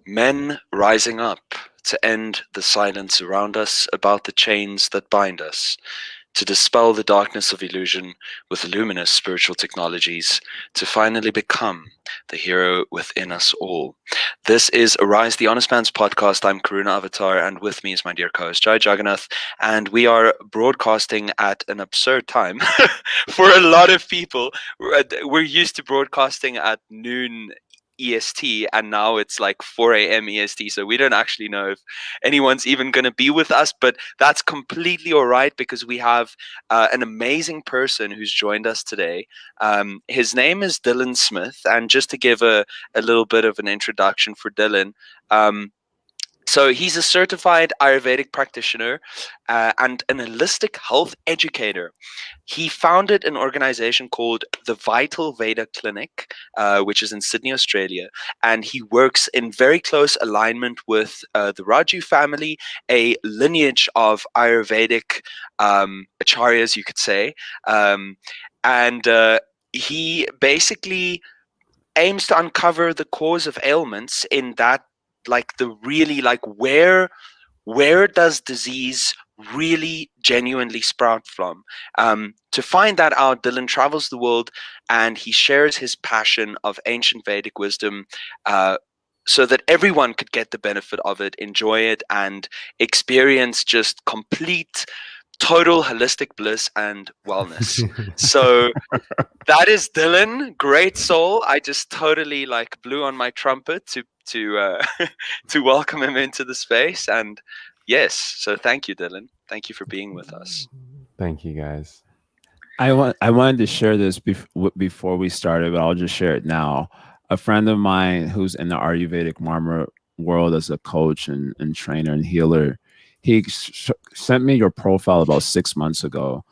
Men rising up to end the silence around us about the chains that bind us, to dispel the darkness of illusion with luminous spiritual technologies, to finally become the hero within us all. This is Arise the Honest Man's podcast. I'm Karuna Avatar, and with me is my dear co-host Jai Jagannath, and we are broadcasting at an absurd time for a lot of people. We're used to broadcasting at noon EST, and now it's like 4 a.m. EST, so we don't actually know if anyone's even going to be with us, but that's completely all right because we have an amazing person who's joined us today. His name is Dylan Smith, and just to give a little bit of an introduction for Dylan, so he's a certified Ayurvedic practitioner and an holistic health educator. He founded an organization called the Vital Veda Clinic, which is in Sydney, Australia, and he works in very close alignment with the Raju family, a lineage of Ayurvedic acharyas, you could say, and he basically aims to uncover the cause of ailments in that, like the really, like where does disease really genuinely sprout from. To find that out, Dylan travels the world and he shares his passion of ancient Vedic wisdom so that everyone could get the benefit of it, enjoy it, and experience just complete total holistic bliss and wellness. So that is Dylan, great soul. I just totally like blew on my trumpet to to welcome him into the space. And yes, so thank you, Dylan. Thank you for being with us. Thank you, guys. I wanted to share this before we started, but I'll just share it now. A friend of mine who's in the Ayurvedic Marmor world as a coach and trainer and healer, he sent me your profile about 6 months ago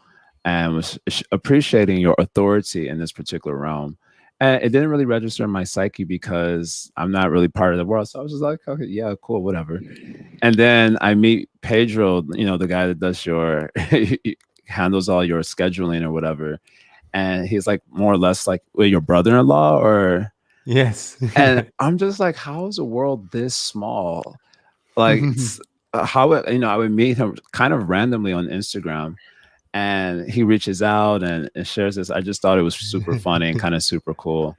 and was appreciating your authority in this particular realm. And it didn't really register in my psyche because I'm not really part of the world. So I was just like, okay, yeah, cool, whatever. And then I meet Pedro, the guy that does your handles all your scheduling or whatever. And he's like more or less like, well, your brother-in-law or Yes. and I'm just like, how is the world this small? Like how I would meet him kind of randomly on Instagram and he reaches out and shares this. I just thought it was super funny and kind of super cool.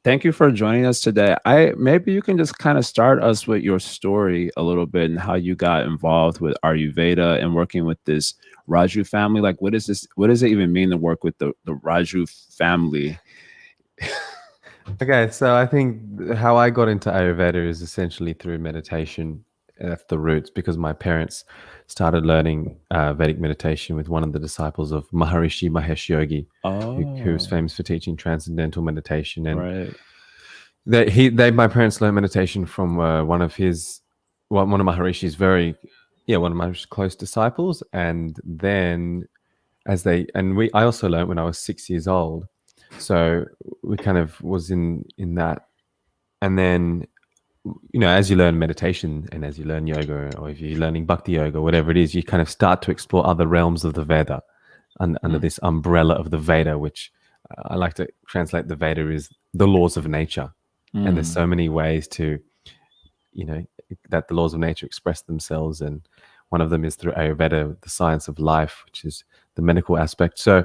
Thank you for joining us today. Maybe you can just kind of start us with your story a little bit and how you got involved with Ayurveda and working with this Raju family. Like, what is this? What does it even mean to work with the Raju family? Okay, so I think how I got into Ayurveda is essentially through meditation. That's the roots, because my parents started learning Vedic meditation with one of the disciples of Maharishi Mahesh Yogi, who was famous for teaching transcendental meditation. And my parents learned meditation from one of Maharishi's one of my close disciples. And then I also learned when I was 6 years old. So we kind of was in that. And then, as you learn meditation and as you learn yoga, or if you're learning bhakti yoga, whatever it is, you kind of start to explore other realms of the Veda under this umbrella of the Veda, which I like to translate the Veda is the laws of nature. And there's so many ways to, that the laws of nature express themselves. And one of them is through Ayurveda, the science of life, which is the medical aspect. So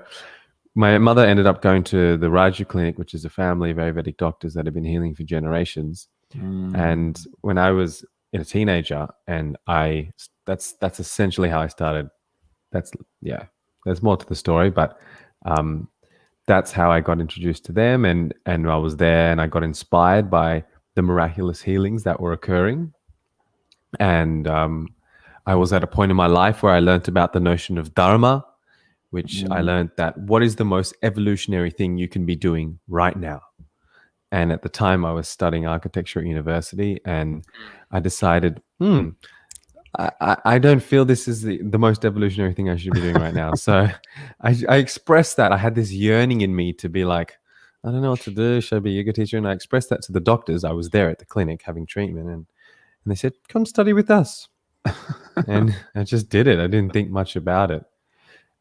my mother ended up going to the Raju clinic, which is a family of Ayurvedic doctors that have been healing for generations. And when I was a teenager, and that's essentially how I started. There's more to the story, but that's how I got introduced to them, and I was there, and I got inspired by the miraculous healings that were occurring. And I was at a point in my life where I learned about the notion of dharma, which I learned that what is the most evolutionary thing you can be doing right now. And at the time I was studying architecture at university, and I decided, I don't feel this is the most evolutionary thing I should be doing right now. So I expressed that. I had this yearning in me to be like, I don't know what to do. Should I be a yoga teacher? And I expressed that to the doctors. I was there at the clinic having treatment, and they said, come study with us. And I just did it. I didn't think much about it.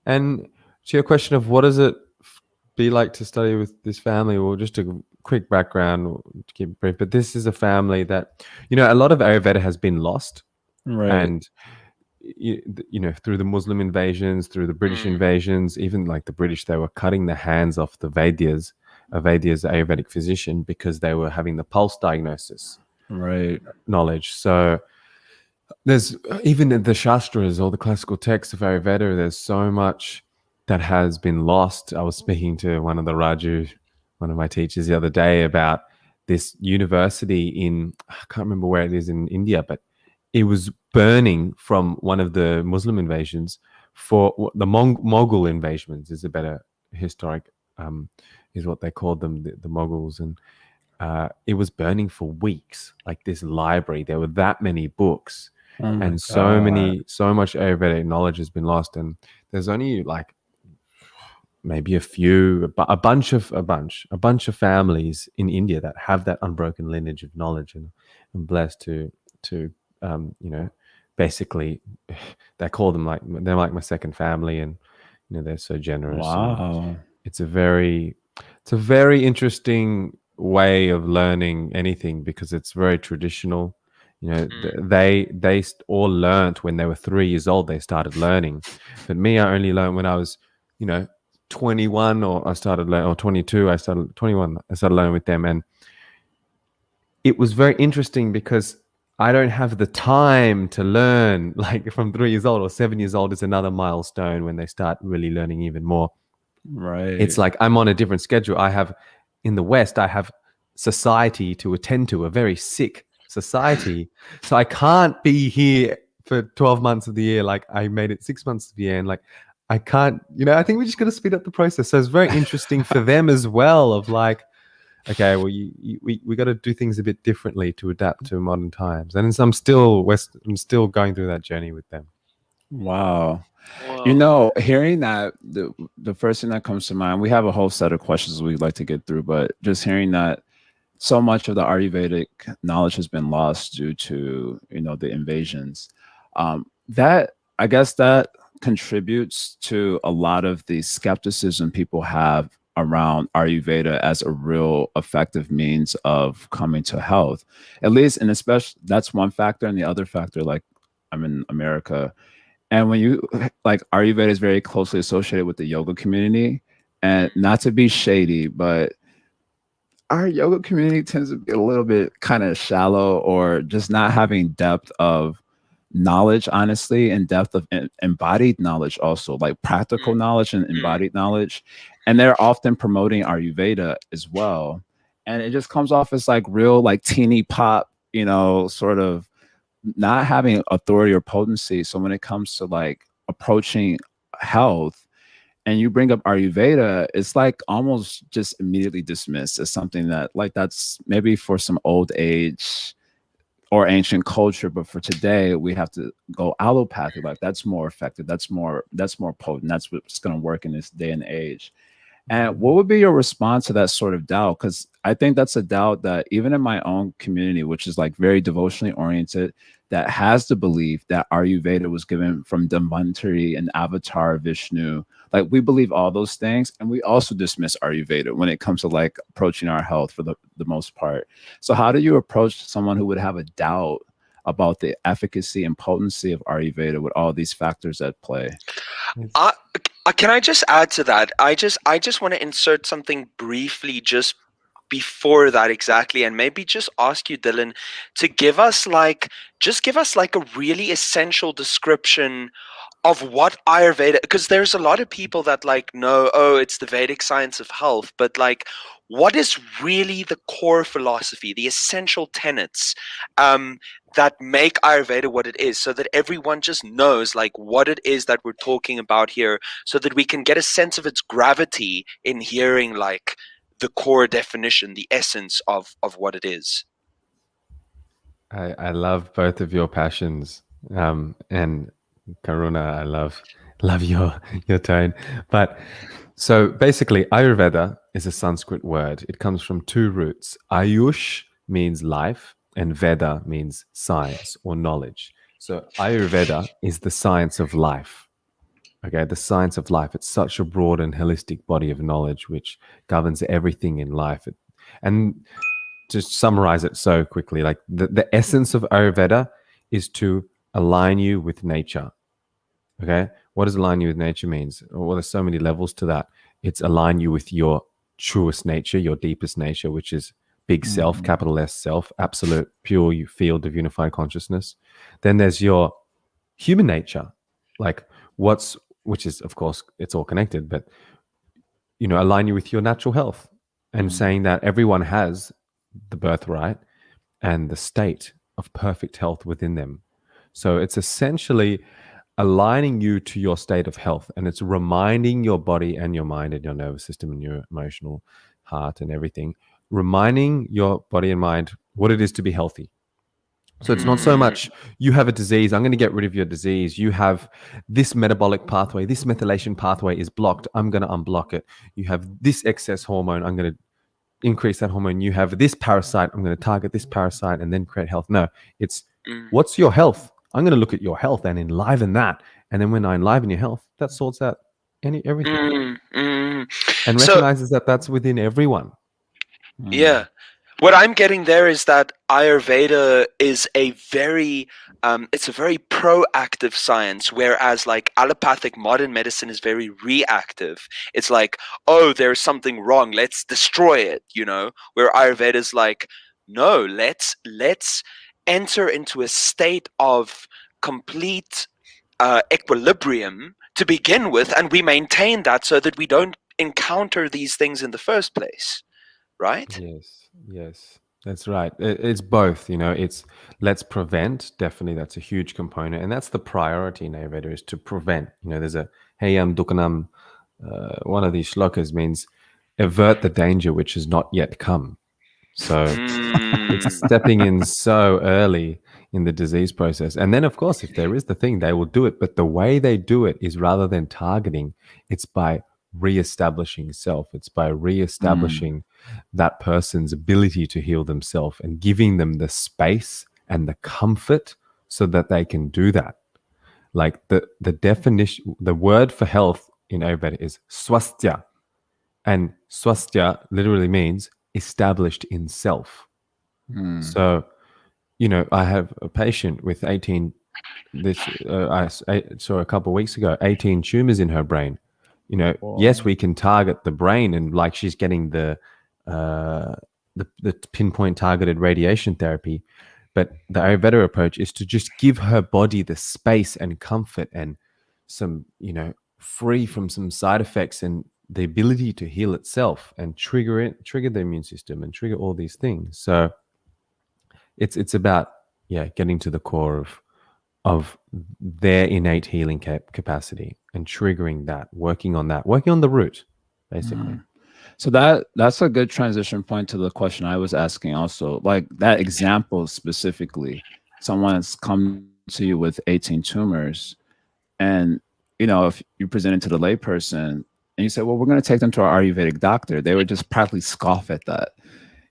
And to your question of what does it be like to study with this family, or just to quick background to keep it brief, but this is a family that, a lot of Ayurveda has been lost. Right. And through the Muslim invasions, through the British invasions, even like the British, they were cutting the hands off the Vaidyas, a Vaidya is the Ayurvedic physician, because they were having the pulse diagnosis Right. knowledge. So there's, even in the Shastras, all the classical texts of Ayurveda, there's so much that has been lost. I was speaking to one of my teachers the other day, about this university in, I can't remember where it is in India, but it was burning from one of the Muslim invasions, for the Mughal invasions is a better historic, is what they called them, the Mughals. And it was burning for weeks, like this library. There were that many books, and so much Ayurvedic knowledge has been lost. And there's only like maybe a bunch of families in India that have that unbroken lineage of knowledge, and I'm blessed to basically, they call them they're like my second family, and they're so generous. Wow. It's a very interesting way of learning anything, because it's very traditional. They all learnt when they were 3 years old. They started learning, but me, I only learned when I was 21, or I started learning, or 22. I started 21. I started learning with them, and it was very interesting because I don't have the time to learn. Like from 3 years old or 7 years old is another milestone when they start really learning even more. Right. It's like I'm on a different schedule. In the West, I have society to attend to, a very sick society. So I can't be here for 12 months of the year. Like I made it 6 months of the year, and like I can't, I think we're just going to speed up the process. So it's very interesting for them as well, of like, okay, well, we got to do things a bit differently to adapt to modern times. And I'm still going through that journey with them. Wow. Hearing that, the first thing that comes to mind, we have a whole set of questions we'd like to get through, but just hearing that so much of the Ayurvedic knowledge has been lost due to, the invasions, that, I guess that contributes to a lot of the skepticism people have around Ayurveda as a real effective means of coming to health, at least, and especially that's one factor. And the other factor, like I'm in America, and when you like, Ayurveda is very closely associated with the yoga community, and not to be shady, but our yoga community tends to be a little bit kind of shallow, or just not having depth of knowledge, honestly, and depth of embodied knowledge, also like practical knowledge and embodied knowledge. And they're often promoting Ayurveda as well. And it just comes off as like real, like teeny pop, sort of not having authority or potency. So when it comes to like approaching health, and you bring up Ayurveda, it's like almost just immediately dismissed as something that like, that's maybe for some old age or ancient culture, but for today we have to go allopathic. Like that's more effective, that's more potent, that's what's going to work in this day and age. And what would be your response to that sort of doubt? Because I think that's a doubt that even in my own community, which is like very devotionally oriented, that has the belief that Ayurveda was given from Dhanvantari and Avatar Vishnu. Like we believe all those things, and we also dismiss Ayurveda when it comes to like approaching our health for the most part. So how do you approach someone who would have a doubt about the efficacy and potency of Ayurveda with all these factors at play? Can I just add to that? I just want to insert something briefly just before that, exactly, and maybe just ask you, Dylan, to give us like a really essential description of what Ayurveda, because there's a lot of people that like know, oh, it's the Vedic science of health, but like, what is really the core philosophy, the essential tenets that make Ayurveda what it is, so that everyone just knows like what it is that we're talking about here, so that we can get a sense of its gravity in hearing like the core definition, the essence of what it is. I love both of your passions, and Karuna, I love your tone. But so basically, Ayurveda is a Sanskrit word. It comes from two roots. Ayush means life, and Veda means science or knowledge. So Ayurveda is the science of life. Okay, the science of life. It's such a broad and holistic body of knowledge which governs everything in life. And to summarize it so quickly, like the essence of Ayurveda is to align you with nature. Okay. What does align you with nature means? Well, there's so many levels to that. It's align you with your truest nature, your deepest nature, which is big self, capital S self, absolute pure field of unified consciousness. Then there's your human nature, like which is, of course, it's all connected, but align you with your natural health, and saying that everyone has the birthright and the state of perfect health within them. So it's essentially aligning you to your state of health, and it's reminding your body and your mind and your nervous system and your emotional heart and everything, reminding your body and mind what it is to be healthy. So it's not so much you have a disease, I'm going to get rid of your disease. You have this metabolic pathway, this methylation pathway is blocked, I'm going to unblock it. You have this excess hormone, I'm going to increase that hormone. You have this parasite, I'm going to target this parasite and then create health. No, it's what's your health? I'm going to look at your health and enliven that. And then when I enliven your health, that sorts out everything. And recognizes that that's within everyone. Yeah. What I'm getting there is that Ayurveda is a very proactive science, whereas like allopathic modern medicine is very reactive. It's like, oh, there's something wrong, let's destroy it, where Ayurveda is like, no, let's enter into a state of complete equilibrium to begin with, and we maintain that so that we don't encounter these things in the first place. Right? Yes, that's right. It's both, it's let's prevent. Definitely, that's a huge component. And that's the priority in Ayurveda, is to prevent. There's a Heyam Dukanam, one of these shlokas means avert the danger which has not yet come. So it's stepping in so early in the disease process. And then, of course, if there is the thing, they will do it. But the way they do it is, rather than targeting, it's by reestablishing self. It's by reestablishing that person's ability to heal themselves and giving them the space and the comfort so that they can do that. Like the definition, the word for health in Ayurveda is swasthya, and swasthya literally means established in self. So, I have a patient with 18. I saw a couple of weeks ago, 18 tumors in her brain. Yes, we can target the brain, and like she's getting the pinpoint targeted radiation therapy, but the Ayurveda approach is to just give her body the space and comfort and some, free from some side effects and the ability to heal itself and trigger the immune system and trigger all these things. So it's about getting to the core of their innate healing capacity and triggering that, working on the root, basically. So that's a good transition point to the question I was asking also. Like that example specifically, someone's come to you with 18 tumors, and if you present it to the layperson and you say, well, we're going to take them to our Ayurvedic doctor, they would just practically scoff at that.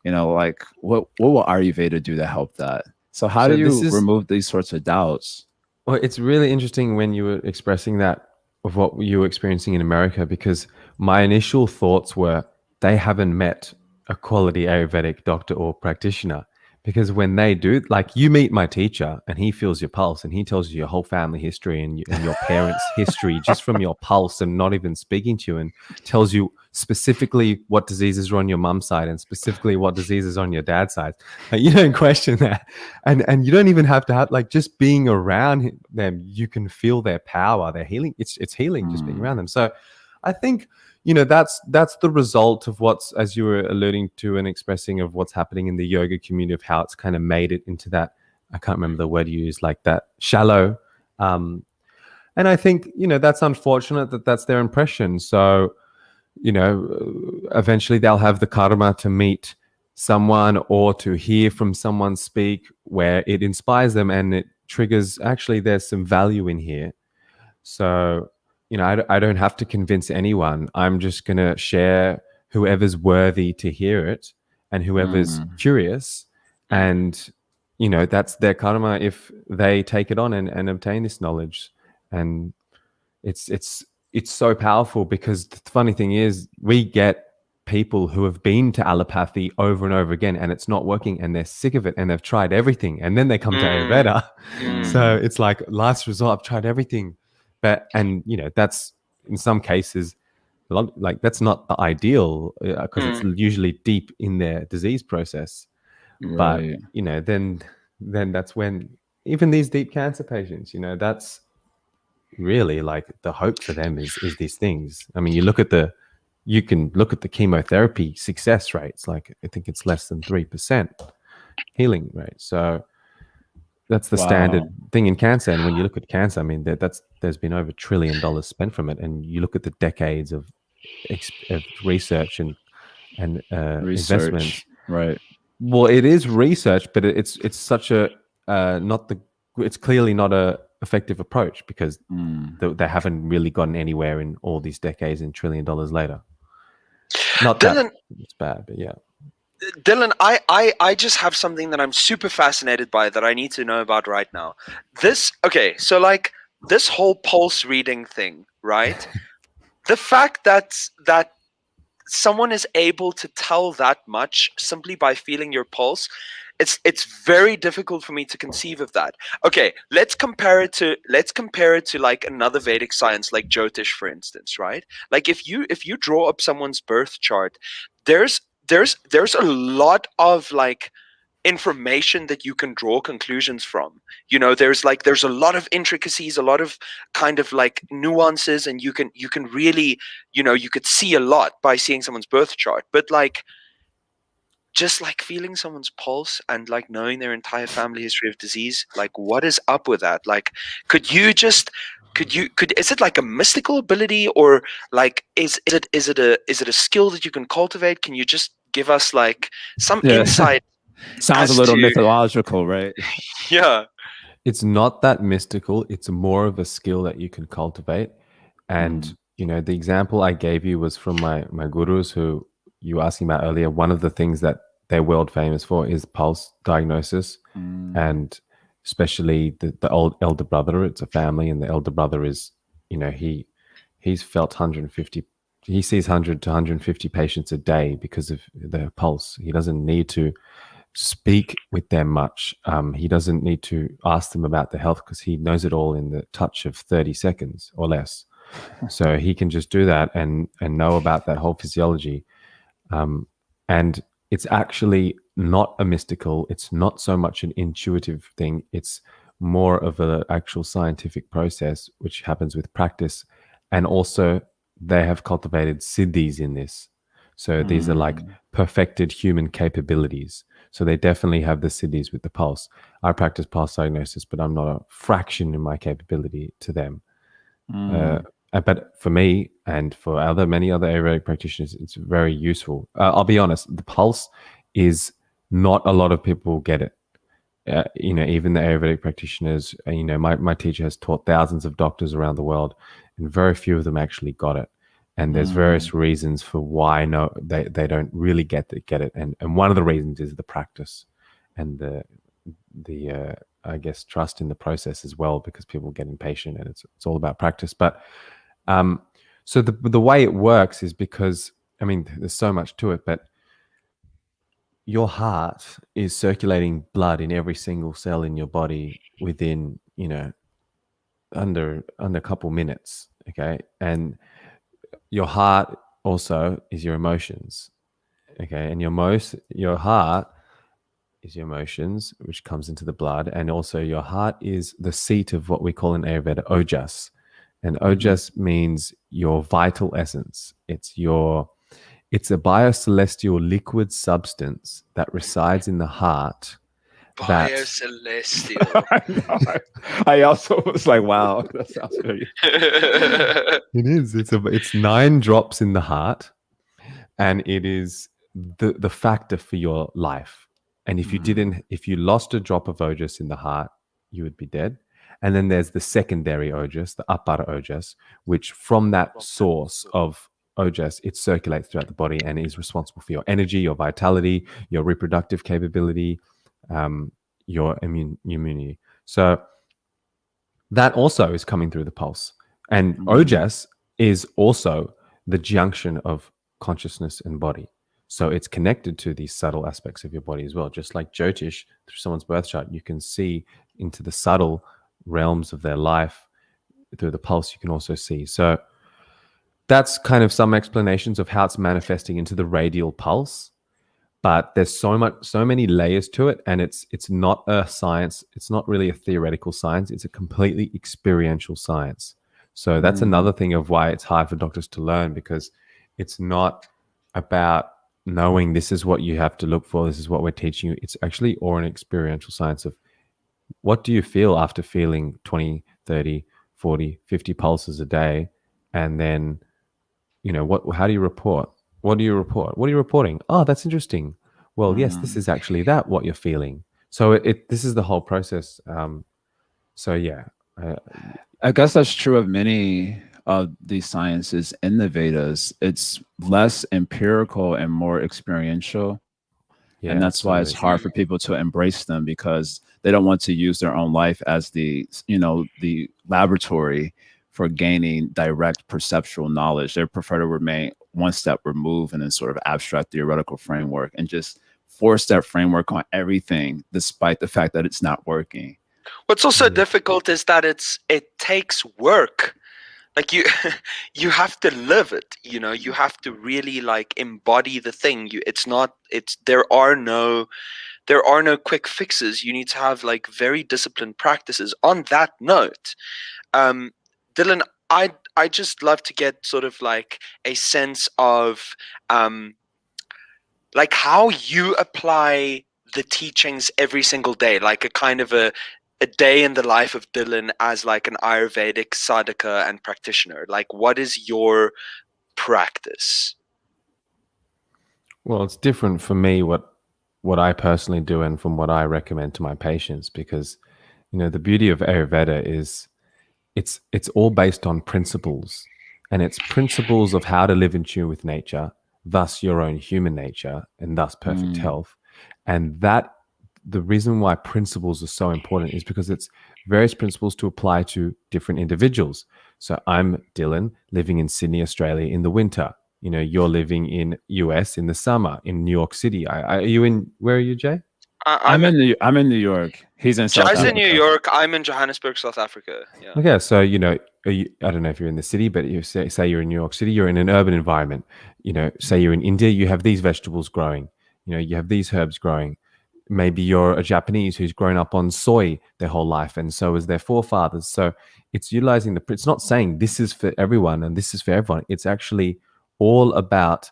Like what will Ayurveda do to help that? So how do you remove these sorts of doubts? Well, it's really interesting when you were expressing that of what you were experiencing in America, because my initial thoughts were they haven't met a quality Ayurvedic doctor or practitioner. Because when they do, like you meet my teacher and he feels your pulse and he tells you your whole family history and your parents' history just from your pulse and not even speaking to you, and tells you specifically what diseases are on your mum's side and specifically what diseases on your dad's side. Like, you don't question that. And you don't even have to have, like, just being around them, you can feel their power, their healing. It's healing just being around them. So I think, that's the result of what's, as you were alluding to and expressing, of what's happening in the yoga community, of how it's kind of made it into that, I can't remember the word you used, like that shallow. And I think, that's unfortunate that that's their impression. So, eventually they'll have the karma to meet someone or to hear from someone speak where it inspires them and it triggers, actually, there's some value in here. So, I don't have to convince anyone. I'm just going to share whoever's worthy to hear it and whoever's curious. And, that's their karma if they take it on and obtain this knowledge. And it's so powerful, because the funny thing is we get people who have been to allopathy over and over again and it's not working and they're sick of it and they've tried everything and then they come to Ayurveda. So it's like last resort, I've tried everything. And that's in some cases, like that's not the ideal because it's usually deep in their disease process. Right. But, then that's when even these deep cancer patients, that's really like the hope for them is these things. I mean, you can look at the chemotherapy success rates. Like I think it's less than 3% healing rate. So that's the standard thing in cancer. And when you look at cancer, I mean, there's been over $1 trillion spent from it. And you look at the decades of research and investment. Right. Well, it is research, but it's such a it's clearly not a effective approach because they haven't really gotten anywhere in all these decades and $1 trillion later. Not Dylan, that it's bad, but yeah. Dylan, I just have something that I'm super fascinated by that I need to know about right now. So like this whole pulse reading thing, right? The fact that someone is able to tell that much simply by feeling your pulse, it's very difficult for me to conceive of that. Okay, let's compare it to like another Vedic science like Jyotish, for instance, right? Like if you draw up someone's birth chart, there's a lot of like information that you can draw conclusions from. There's a lot of intricacies, a lot of kind of like nuances, and you can really, you could see a lot by seeing someone's birth chart. But like just like feeling someone's pulse and like knowing their entire family history of disease, like what is up with that? Like could is it like a mystical ability, or like is it a skill that you can cultivate? Can you just give us like some insight? Sounds a little mythological, right? Yeah. It's not that mystical. It's more of a skill that you can cultivate. And, the example I gave you was from my gurus who you were asking about earlier. One of the things that they're world famous for is pulse diagnosis. And especially the old elder brother. It's a family, and the elder brother is, he's felt 150. He sees 100 to 150 patients a day because of their pulse. He doesn't need to speak with them much. He doesn't need to ask them about their health because he knows it all in the touch of 30 seconds or less. So he can just do that and know about that whole physiology. And it's actually not a mystical, it's not so much an intuitive thing. It's more of an actual scientific process, which happens with practice. And also they have cultivated siddhis in this. So these are like perfected human capabilities. So they definitely have the siddhis with the pulse. I practice pulse diagnosis, but I'm not a fraction in my capability to them. But for me and for many other Ayurvedic practitioners, it's very useful. I'll be honest, the pulse is not a lot of people get it. Even the Ayurvedic practitioners, my teacher has taught thousands of doctors around the world, and very few of them actually got it. And there's various reasons for why they don't really get it. And one of the reasons is the practice and the I guess trust in the process as well, because people get impatient and it's all about practice. But so the way it works is because, I mean, there's so much to it, but your heart is circulating blood in every single cell in your body within, under a couple minutes. Okay. And your heart also is your emotions. Okay. And your heart is your emotions, which comes into the blood. And also your heart is the seat of what we call in Ayurveda ojas. And ojas means your vital essence. It's a biocelestial liquid substance that resides in the heart. Biocelestial. I also was like, wow, that sounds very. It is. It's 9 drops in the heart, and it is the factor for your life. And if you lost a drop of ojas in the heart, you would be dead. And then there's the secondary ojas, the apara ojas, which from that source of ojas, it circulates throughout the body and is responsible for your energy, your vitality, your reproductive capability, your immunity. So that also is coming through the pulse. And ojas is also the junction of consciousness, and body. So it's connected to these subtle aspects of your body as well. Just like Jyotish, through someone's birth chart, you can see into the subtle realms of their life. Through the pulse, you can also see. So that's kind of some explanations of how it's manifesting into the radial pulse. But there's so many layers to it, and it's not a science. It's not really a theoretical science. It's a completely experiential science. So that's another thing of why it's hard for doctors to learn, because it's not about knowing this is what you have to look for, this is what we're teaching you. It's actually all an experiential science of what do you feel after feeling 20, 30, 40, 50 pulses a day, and then, how do you report? What do you report? What are you reporting? Oh, that's interesting. Well, yes, this is actually what you're feeling. So this is the whole process. So yeah. I guess that's true of many of these sciences in the Vedas. It's less empirical and more experiential. Yeah, and that's why it's hard for people to embrace them, because they don't want to use their own life as the laboratory for gaining direct perceptual knowledge. They prefer to remain one step removed in a sort of abstract theoretical framework and just force that framework on everything, despite the fact that it's not working. What's also difficult is that it takes work. Like you have to live it, you have to really like embody the thing. There are no quick fixes. You need to have like very disciplined practices. On that note, Dylan, I just love to get sort of like a sense of like how you apply the teachings every single day, like a kind of a day in the life of Dylan as like an Ayurvedic sadhaka and practitioner. Like, what is your practice? Well, it's different for me what I personally do and from what I recommend to my patients, because the beauty of Ayurveda is it's all based on principles, and it's principles of how to live in tune with nature, thus your own human nature, and thus perfect health. And that the reason why principles are so important is because it's various principles to apply to different individuals. So I'm Dylan, living in Sydney, Australia in the winter. You're living in US in the summer, in New York City. Are you in, where are you, Jay? I'm in New York. He's in South Africa. Jay's in New York. I'm in Johannesburg, South Africa. Yeah. Okay, so I don't know if you're in the city, but you say you're in New York City, you're in an urban environment. Say you're in India, you have these vegetables growing. You have these herbs growing. Maybe you're a Japanese who's grown up on soy their whole life, and so is their forefathers. So it's utilizing it's not saying this is for everyone and this is for everyone. It's actually all about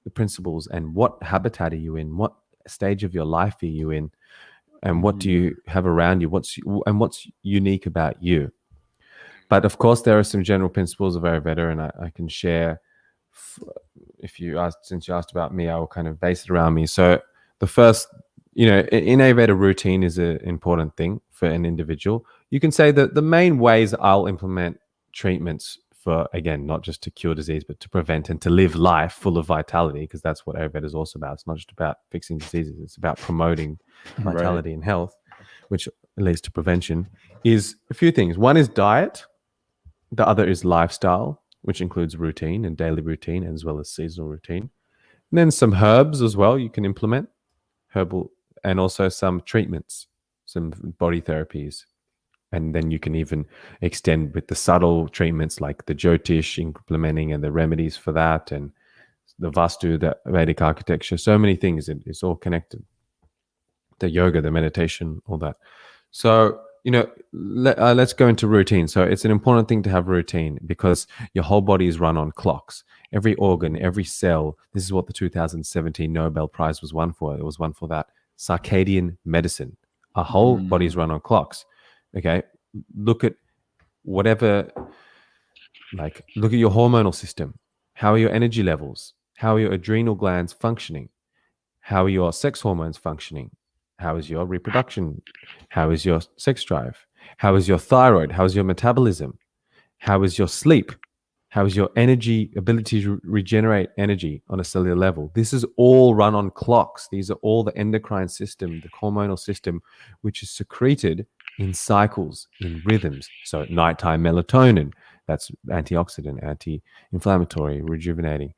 the principles and what habitat are you in, what stage of your life are you in, and what do you have around you, what's unique about you. But of course, there are some general principles of Ayurveda, and I can share. Since you asked about me, I will kind of base it around me. So the first, in Ayurveda, routine is an important thing for an individual. You can say that the main ways I'll implement treatments for, again, not just to cure disease, but to prevent and to live life full of vitality, because that's what Ayurveda is also about. It's not just about fixing diseases. It's about promoting vitality and health, which leads to prevention, is a few things. One is diet. The other is lifestyle, which includes routine and daily routine, as well as seasonal routine. And then some herbs as well you can implement, herbal, and also some treatments, some body therapies. And then you can even extend with the subtle treatments like the Jyotish, implementing and the remedies for that, and the Vastu, the Vedic architecture, so many things. It's all connected. The yoga, the meditation, all that. So, let's go into routine. So it's an important thing to have routine, because your whole body is run on clocks. Every organ, every cell. This is what the 2017 Nobel Prize was won for. It was won for that. Circadian medicine. Our whole body is run on clocks. Okay, look at look at your hormonal system. How are your energy levels? How are your adrenal glands functioning? How are your sex hormones functioning? How is your reproduction? How is your sex drive? How is your thyroid? How is your metabolism? How is your sleep? How is your ability to regenerate energy on a cellular level? This is all run on clocks. These are all the endocrine system, the hormonal system, which is secreted in cycles, in rhythms. So at nighttime, melatonin, that's antioxidant, anti-inflammatory, rejuvenating.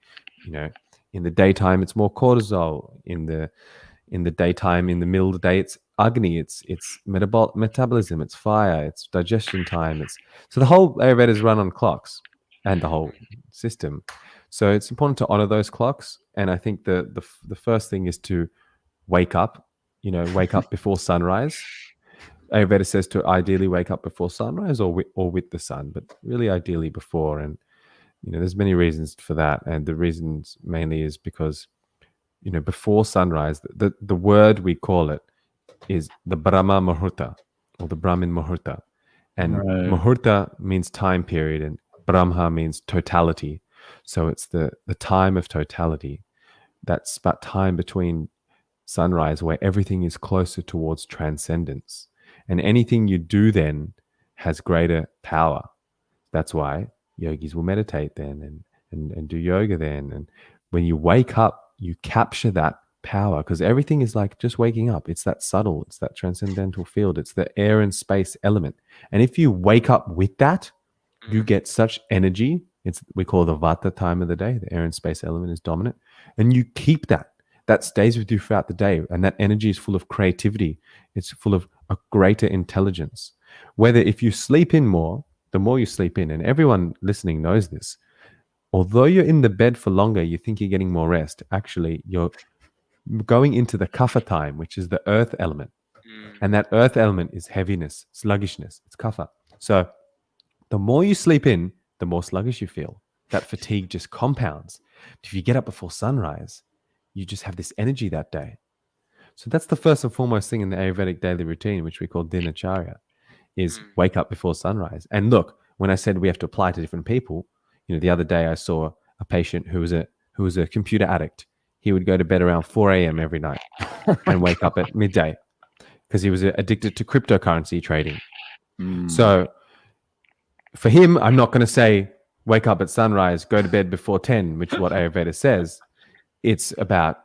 In the daytime, it's more cortisol. In the daytime, in the middle of the day, it's agni. It's metabolism. It's fire. It's digestion time. So the whole Ayurveda is run on clocks, and the whole system. So it's important to honor those clocks. And I think the first thing is to wake up. Wake up before sunrise. Ayurveda says to ideally wake up before sunrise or with the sun, but really ideally before. And there's many reasons for that, and the reasons mainly is because before sunrise, the word we call it is the Brahma Muhurta or the Brahmin Muhurta, and Muhurta means time period, and Brahma means totality. So it's the time of totality. That's about time between sunrise where everything is closer towards transcendence. And anything you do then has greater power. That's why yogis will meditate then and do yoga then. And when you wake up, you capture that power, because everything is like just waking up. It's that subtle, it's that transcendental field. It's the air and space element. And if you wake up with that, you get such energy. We call the Vata time of the day. The air and space element is dominant. And you keep that. That stays with you throughout the day. And that energy is full of creativity. It's full of a greater intelligence. Whether if you sleep in more, the more you sleep in, and everyone listening knows this, although you're in the bed for longer, you think you're getting more rest. Actually, you're going into the kapha time, which is the earth element. And that earth element is heaviness, sluggishness. It's kapha. So the more you sleep in, the more sluggish you feel. That fatigue just compounds. If you get up before sunrise, you just have this energy that day. So that's the first and foremost thing in the Ayurvedic daily routine, which we call dinacharya, is wake up before sunrise. And look, when I said we have to apply to different people, the other day I saw a patient who was a computer addict. He would go to bed around 4 a.m. every night and wake up at midday because he was addicted to cryptocurrency trading. So for him, I'm not going to say wake up at sunrise, go to bed before 10, which is what Ayurveda says. It's about,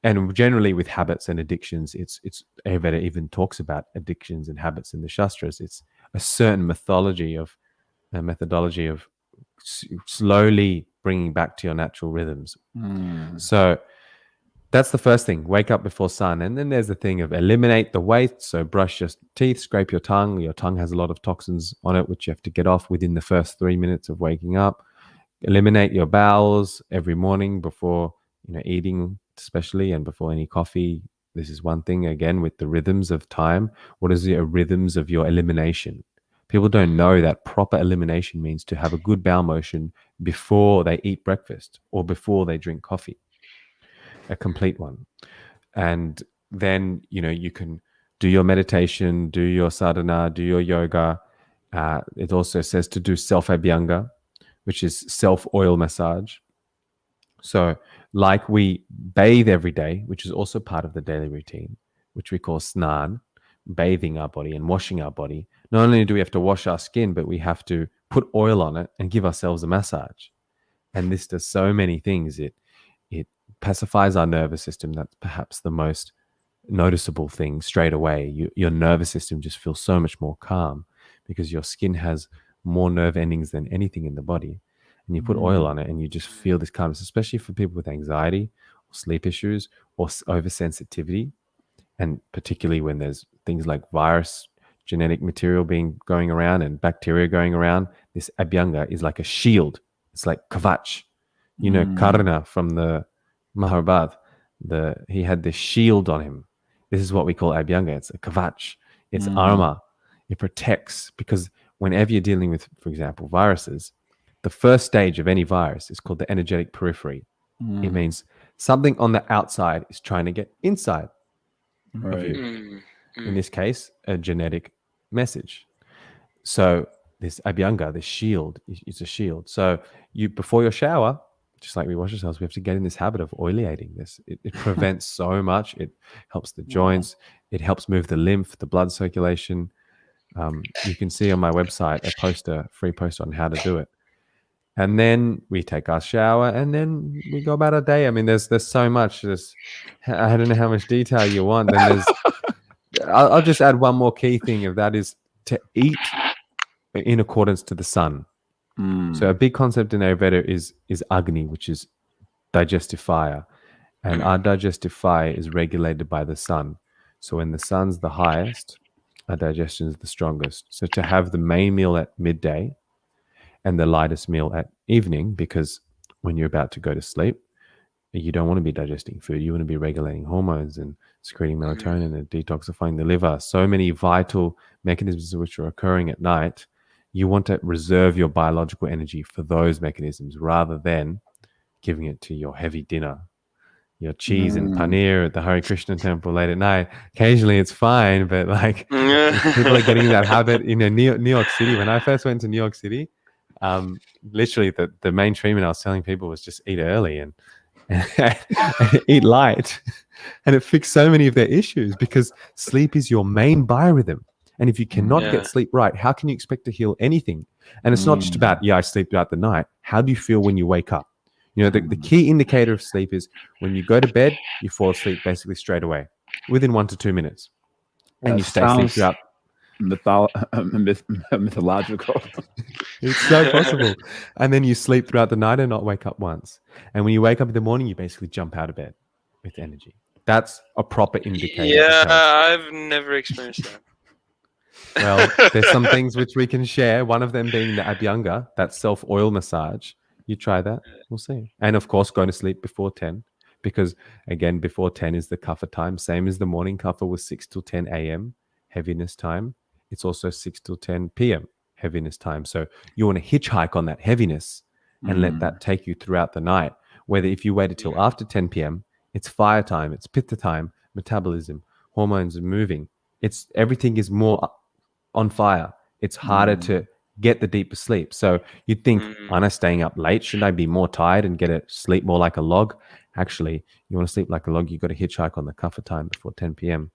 and generally with habits and addictions, it's Ayurveda even talks about addictions and habits in the Shastras. It's a certain methodology of slowly bringing back to your natural rhythms. So that's the first thing, wake up before sun. And then there's the thing of eliminate the waste. So brush your teeth, scrape your tongue. Your tongue has a lot of toxins on it, which you have to get off within the first 3 minutes of waking up. Eliminate your bowels every morning before eating, especially, and before any coffee. This is one thing, again, with the rhythms of time. What is the rhythms of your elimination? People don't know that proper elimination means to have a good bowel motion before they eat breakfast or before they drink coffee, a complete one. And then, you can do your meditation, do your sadhana, do your yoga. It also says to do self-abhyanga, which is self-oil massage. So like we bathe every day, which is also part of the daily routine, which we call snan, bathing our body and washing our body. Not only do we have to wash our skin, but we have to put oil on it and give ourselves a massage. And this does so many things. It pacifies our nervous system. That's perhaps the most noticeable thing straight away. Your nervous system just feels so much more calm because your skin has more nerve endings than anything in the body. And you put oil on it and you just feel this calmness, especially for people with anxiety or sleep issues or oversensitivity. And particularly when there's things like virus, genetic material going around and bacteria going around, this abhyanga is like a shield. It's like kavach. Karna from the Mahabharata, he had this shield on him. This is what we call abhyanga. It's a kavach. It's armor. It protects, because whenever you're dealing with, for example, viruses, the first stage of any virus is called the energetic periphery. It means something on the outside is trying to get inside of you. In this case, a genetic message. So this abhyanga, this shield, is a shield. So before your shower, just like we wash ourselves, we have to get in this habit of oilating this. It prevents so much. It helps the joints. It helps move the lymph, the blood circulation. You can see on my website a free poster on how to do it. And then we take our shower and then we go about our day. I mean, there's so much. I don't know how much detail you want. Then I'll just add one more key thing of that is to eat in accordance to the sun. So a big concept in Ayurveda is Agni, which is digestive fire. And our digestive fire is regulated by the sun. So when the sun's the highest, our digestion is the strongest. So to have the main meal at midday and the lightest meal at evening, because when you're about to go to sleep, you don't want to be digesting food. You want to be regulating hormones and secreting melatonin and detoxifying the liver. So many vital mechanisms which are occurring at night. You want to reserve your biological energy for those mechanisms rather than giving it to your heavy dinner, your cheese and paneer at the Hare Krishna temple late at night. Occasionally it's fine, but like people are getting that habit in New York City. When I first went to New York City, literally the main treatment I was telling people was just eat early and eat light. And it fixed so many of their issues because sleep is your main biorhythm. And if you cannot get sleep right, how can you expect to heal anything? And it's not just about, I sleep throughout the night. How do you feel when you wake up? You know, the key indicator of sleep is when you go to bed, you fall asleep basically straight away within 1 to 2 minutes. And you stay asleep throughout. Mythological. It's so possible. And then you sleep throughout the night and not wake up once. And when you wake up in the morning, you basically jump out of bed with energy. That's a proper indicator. Yeah, I've never experienced that. Well, there's some things which we can share. One of them being the Abhyanga, that self-oil massage. You try that, we'll see. And of course, going to sleep before 10, because again, before 10 is the kapha time. Same as the morning kapha was 6 till 10 a.m. heaviness time. It's also 6 till 10 p.m. heaviness time. So you want to hitchhike on that heaviness and let that take you throughout the night. Whether if you waited till after 10 p.m., it's fire time, it's pitta time, metabolism, hormones are moving. It's everything is more on fire. It's harder to get the deeper sleep. So you'd think, aren't I staying up late? Shouldn't I be more tired and get a sleep more like a log? Actually, you want to sleep like a log, you've got to hitchhike on the kapha time before 10 p.m.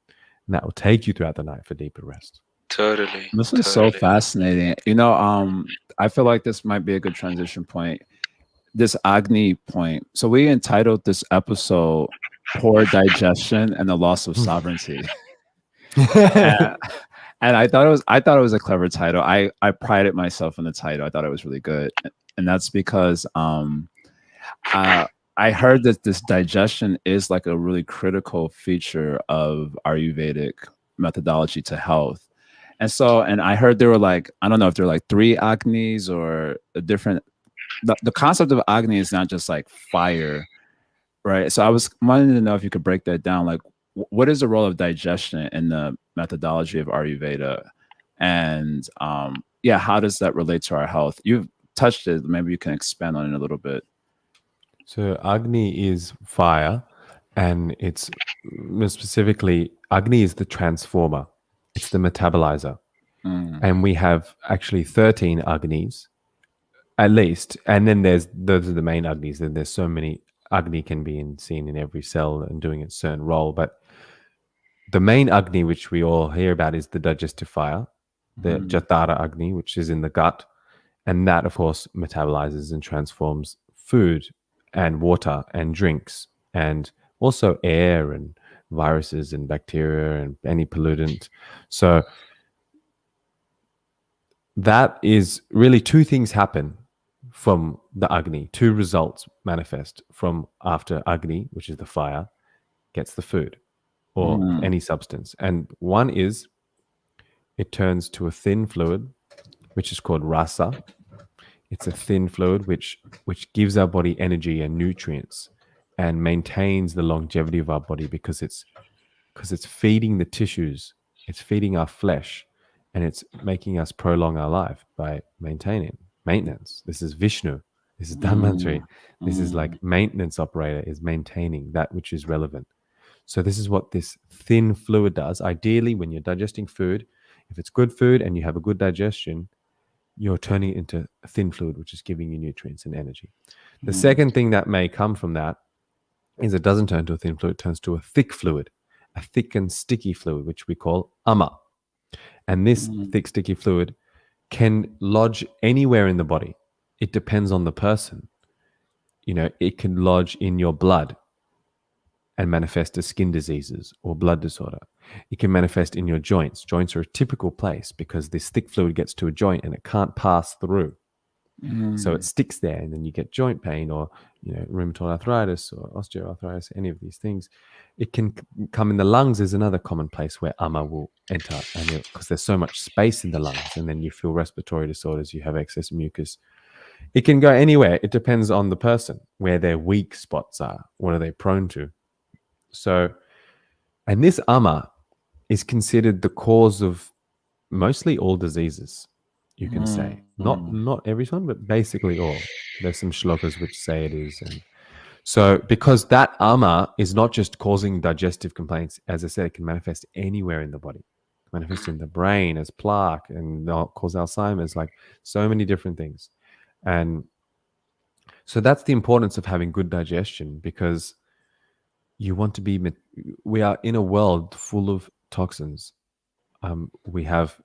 And that will take you throughout the night for deeper rest. Totally. This is so fascinating. You know, I feel like this might be a good transition point. This Agni point. So we entitled this episode "Poor Digestion and the Loss of Sovereignty." And I thought it was a clever title. I prided myself in the title. I thought it was really good, and that's because I heard that this digestion is like a really critical feature of Ayurvedic methodology to health. And so, and I heard there were like, I don't know if there were like 3 Agnis or a different. The concept of Agni is not just like fire, right? So I was wanting to know if you could break that down. Like, what is the role of digestion in the methodology of Ayurveda? And how does that relate to our health? You've touched it. Maybe you can expand on it a little bit. So Agni is fire, and it's specifically, Agni is the transformer. It's the metabolizer. And we have actually 13 Agnis, at least. And then those are the main Agnis. Then there's so many. Agni can be seen in every cell and doing its certain role. But the main Agni, which we all hear about, is the digestive fire, the Jatara Agni, which is in the gut. And that, of course, metabolizes and transforms food and water and drinks, and also air and viruses and bacteria and any pollutant. So that is really 2 things happen from the Agni. 2 results manifest from after Agni, which is the fire, gets the food or any substance. And one is it turns to a thin fluid, which is called rasa. It's a thin fluid which gives our body energy and nutrients and maintains the longevity of our body because it's feeding the tissues, it's feeding our flesh, and it's making us prolong our life by maintenance. This is Vishnu. This is Dhanvantari. This is like maintenance operator is maintaining that which is relevant. So this is what this thin fluid does. Ideally, when you're digesting food, if it's good food and you have a good digestion, you're turning it into a thin fluid, which is giving you nutrients and energy. The second thing that may come from that is it doesn't turn to a thin fluid, it turns to a thick fluid, a thick and sticky fluid, which we call ama. And this thick, sticky fluid can lodge anywhere in the body. It depends on the person. You know, it can lodge in your blood and manifest as skin diseases or blood disorder. It can manifest in your joints. Joints are a typical place because this thick fluid gets to a joint and it can't pass through. So it sticks there, and then you get joint pain, or rheumatoid arthritis or osteoarthritis. Any of these things, it can come in the lungs. Is another common place where ama will enter, and because there's so much space in the lungs, and then you feel respiratory disorders. You have excess mucus. It can go anywhere. It depends on the person, where their weak spots are. What are they prone to? So, and this ama is considered the cause of mostly all diseases. You can say not every one, but basically all. There's some shlokas which say it is, and so because that ama is not just causing digestive complaints, as I said, it can manifest anywhere in the body. Manifest in the brain as plaque and cause Alzheimer's, like so many different things. And so that's the importance of having good digestion, because you want to be. We are in a world full of toxins. We have,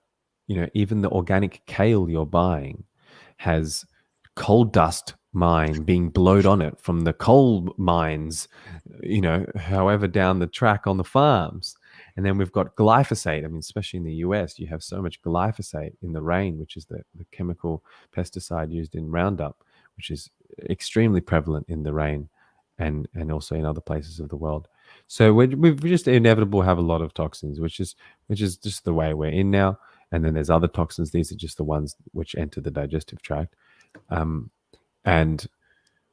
even the organic kale you're buying has coal dust mine being blowed on it from the coal mines, however down the track on the farms. And then we've got glyphosate. I mean, especially in the US, you have so much glyphosate in the rain, which is the chemical pesticide used in Roundup, which is extremely prevalent in the rain and also in other places of the world. So we've just inevitable have a lot of toxins, which is just the way we're in now. And then there's other toxins. These are just the ones which enter the digestive tract. And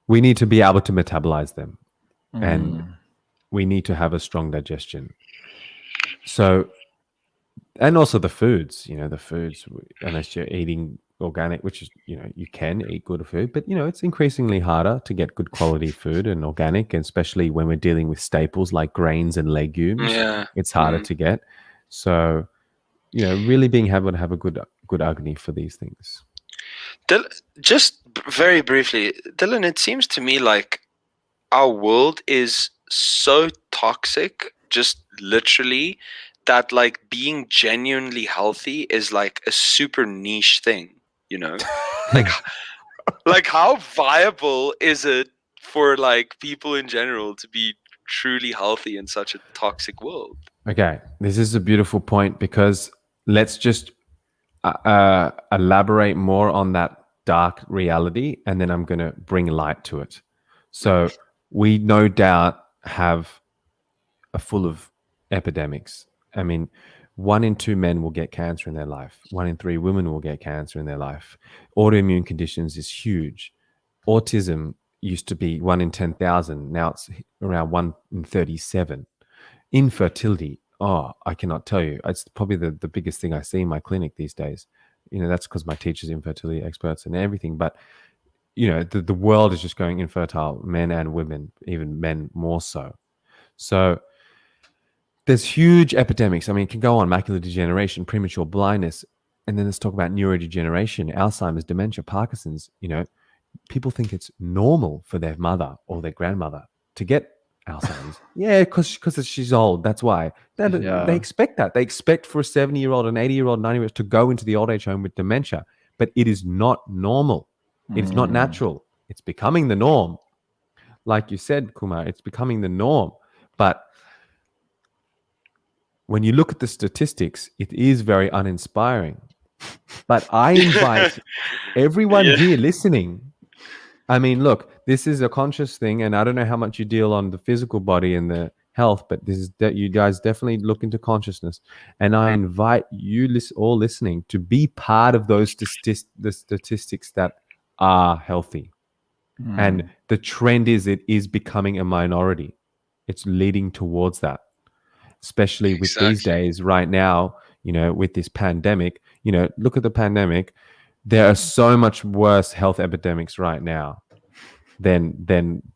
we need to be able to metabolize them. And we need to have a strong digestion. So, and also the foods, unless you're eating organic, which is, you can eat good food, but, it's increasingly harder to get good quality food and organic, and especially when we're dealing with staples like grains and legumes, it's harder to get. So, really being able to have a good agni for these things. Just very briefly, Dylan, it seems to me like our world is so toxic, just literally, that like being genuinely healthy is like a super niche thing, like how viable is it for like people in general to be truly healthy in such a toxic world? Okay, this is a beautiful point, because let's just elaborate more on that dark reality, and then I'm going to bring light to it. So we no doubt have a full of epidemics. I mean, 1 in 2 men will get cancer in their life. 1 in 3 women will get cancer in their life. Autoimmune conditions is huge. Autism used to be 1 in 10,000. Now it's around 1 in 37. Infertility. Oh, I cannot tell you. It's probably the biggest thing I see in my clinic these days. That's because my teachers are infertility experts and everything. But, the world is just going infertile, men and women, even men more so. So there's huge epidemics. I mean, it can go on: macular degeneration, premature blindness, and then let's talk about neurodegeneration, Alzheimer's, dementia, Parkinson's. People think it's normal for their mother or their grandmother to get Alzheimer's. Yeah, because she's old. That's why. They expect that. They expect for a 70-year-old, an 80-year-old, 90-year-old to go into the old age home with dementia. But it is not normal. It's not natural. It's becoming the norm. Like you said, Kumar, it's becoming the norm. But when you look at the statistics, it is very uninspiring. But I invite everyone here listening. I mean, look, this is a conscious thing, and I don't know how much you deal on the physical body and the health, but this is that you guys definitely look into consciousness. And I invite you all listening to be part of those the statistics that are healthy. And the trend is it is becoming a minority. It's leading towards that, especially with these days right now, with this pandemic. Look at the pandemic. There are so much worse health epidemics right now than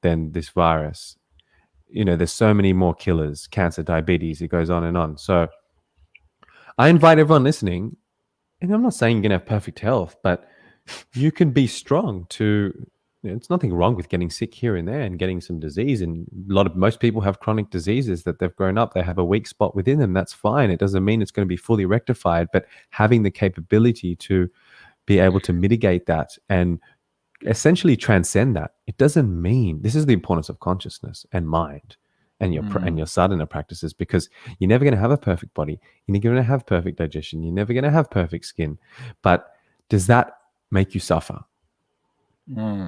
this virus. There's so many more killers: cancer, diabetes, it goes on and on. So I invite everyone listening, and I'm not saying you're going to have perfect health, but you can be strong to, it's nothing wrong with getting sick here and there and getting some disease. And most people have chronic diseases that they've grown up, they have a weak spot within them. That's fine. It doesn't mean it's going to be fully rectified, but having the capability to be able to mitigate that and essentially transcend that. It doesn't mean, this is the importance of consciousness and mind and your sadhana practices, because you're never going to have a perfect body. You're never going to have perfect digestion. You're never going to have perfect skin. But does that make you suffer?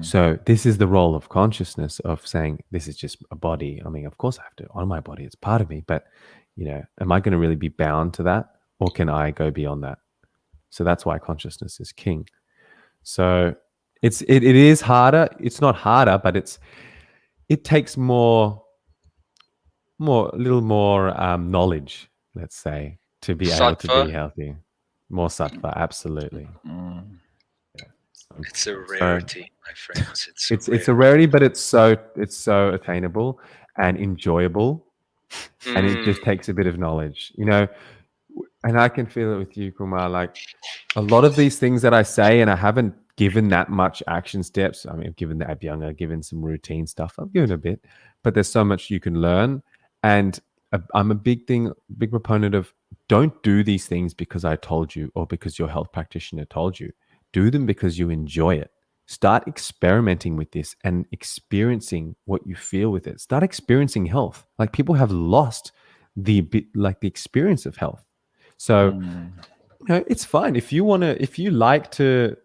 So this is the role of consciousness, of saying, this is just a body. I mean, of course I have to honor my body. It's part of me, but am I going to really be bound to that, or can I go beyond that? So that's why consciousness is king. So it is harder. It's not harder, but it takes a little more knowledge, let's say, to be able to Sattva. be healthy. More sattva, absolutely. It's a rarity, my friends. It's a rarity, but it's so attainable and enjoyable, and it just takes a bit of knowledge, And I can feel it with you, Kumar. Like a lot of these things that I say, and I haven't given that much action steps. I mean, I've given the Abhyanga, given some routine stuff. I've given a bit, but there's so much you can learn. And I'm a big proponent of, don't do these things because I told you or because your health practitioner told you. Do them because you enjoy it. Start experimenting with this and experiencing what you feel with it. Start experiencing health. Like people have lost the experience of health. So, it's fine if you like to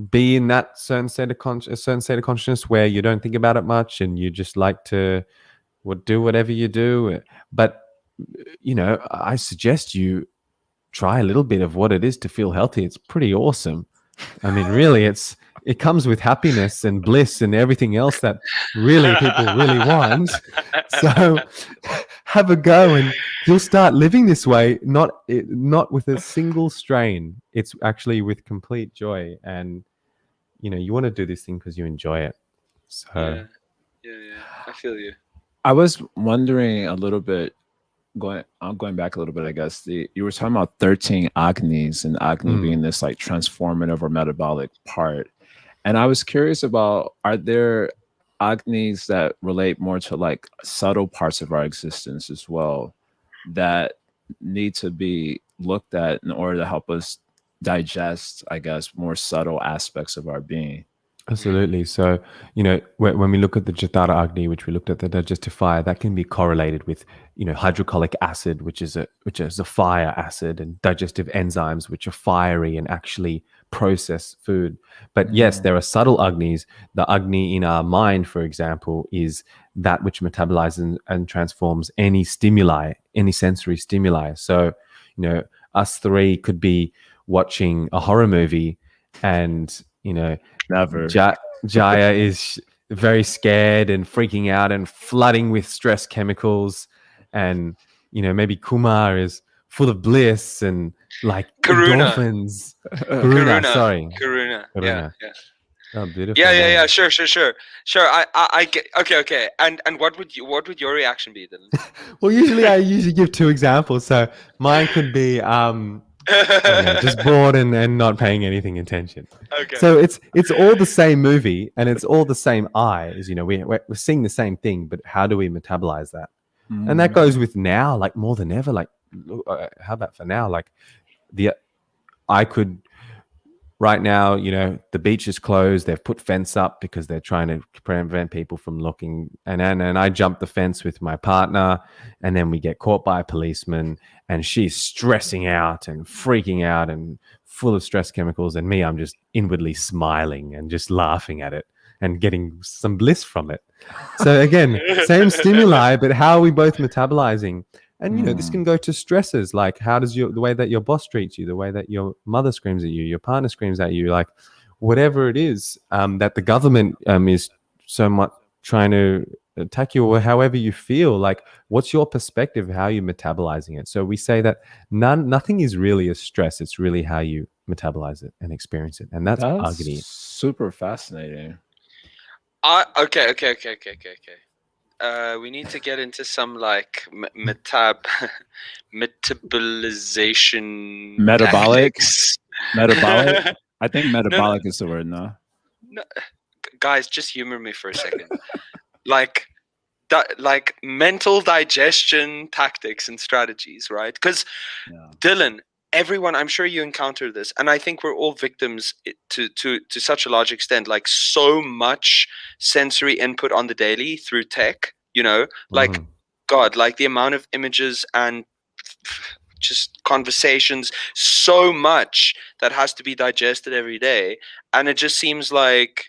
be in that certain state of consciousness where you don't think about it much and you just like to do whatever you do. But I suggest you try a little bit of what it is to feel healthy. It's pretty awesome. I mean, really, it comes with happiness and bliss and everything else that really people really want. So have a go and you'll start living this way, not with a single strain. It's actually with complete joy. And, you want to do this thing because you enjoy it. So yeah. I feel you. I was wondering a little bit, going back a little bit, I guess. You were talking about 13 agnis, and agni being this like transformative or metabolic part. And I was curious about, are there agnis that relate more to like subtle parts of our existence as well that need to be looked at in order to help us digest, I guess, more subtle aspects of our being? Absolutely. So, when we look at the Jatara Agni, which we looked at the digestive fire, that can be correlated with, hydrochloric acid, which is a fire acid, and digestive enzymes, which are fiery and actually process food. But yes, there are subtle Agnis. The Agni in our mind, for example, is that which metabolizes and transforms any stimuli, any sensory stimuli. So, us three could be watching a horror movie and, Never. Jaya is very scared and freaking out and flooding with stress chemicals, and maybe Kumar is full of bliss and like Karuna. endorphins. Karuna. Yeah. Oh, beautiful. Yeah. Sure. I get. Okay. And what would your reaction be then? Well, usually give two examples. So mine could be just bored and not paying anything attention. Okay. So it's all the same movie and it's all the same eyes. We're seeing the same thing, but how do we metabolize that? And that goes with now, like more than ever. Like, how about for now? Like, I could right now. The beach is closed. They've put fence up because they're trying to prevent people from looking. And I jump the fence with my partner, and then we get caught by a policeman, and she's stressing out and freaking out and full of stress chemicals. And me, I'm just inwardly smiling and just laughing at it and getting some bliss from it. So again, same stimuli, but how are we both metabolizing? And, this can go to stresses, like how does the way that your boss treats you, the way that your mother screams at you, your partner screams at you, like whatever it is that the government is so much trying to attack you, or however you feel, like what's your perspective, how you're metabolizing it? So we say that nothing is really a stress. It's really how you metabolize it and experience it. And that's Agni. Super fascinating. Okay. We need to get into some like metabolization. Metabolic. Tactics. Metabolic. I think metabolic is the word. No, guys, just humor me for a second. like mental digestion tactics and strategies, right? Because Dylan, everyone, I'm sure you encounter this, and I think we're all victims to such a large extent. Like so much sensory input on the daily through tech, like God, like the amount of images and just conversations, so much that has to be digested every day, and it just seems like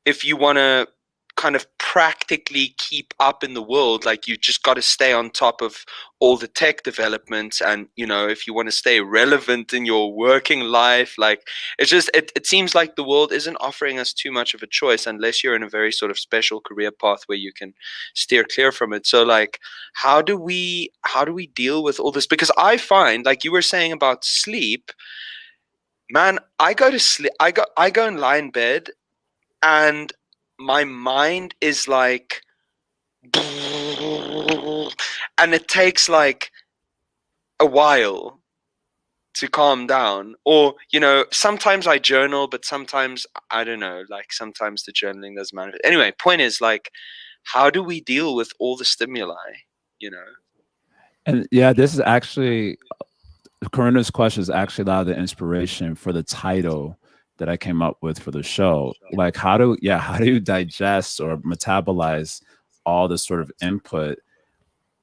if you want to kind of practically keep up in the world, like you just got to stay on top of all the tech developments, and if you want to stay relevant in your working life, like it's just it seems like the world isn't offering us too much of a choice unless you're in a very sort of special career path where you can steer clear from it. So like how do we deal with all this? Because I find, like you were saying about sleep, man, I go to sleep, I go and lie in bed, and my mind is like, and it takes like a while to calm down. Or sometimes I journal, but sometimes I don't know, like sometimes the journaling doesn't matter. Anyway, point is, like, how do we deal with all the stimuli? And yeah, this is actually Corinna's question is actually a lot of the inspiration for the title that I came up with for the show. Like, how do you digest or metabolize all this sort of input?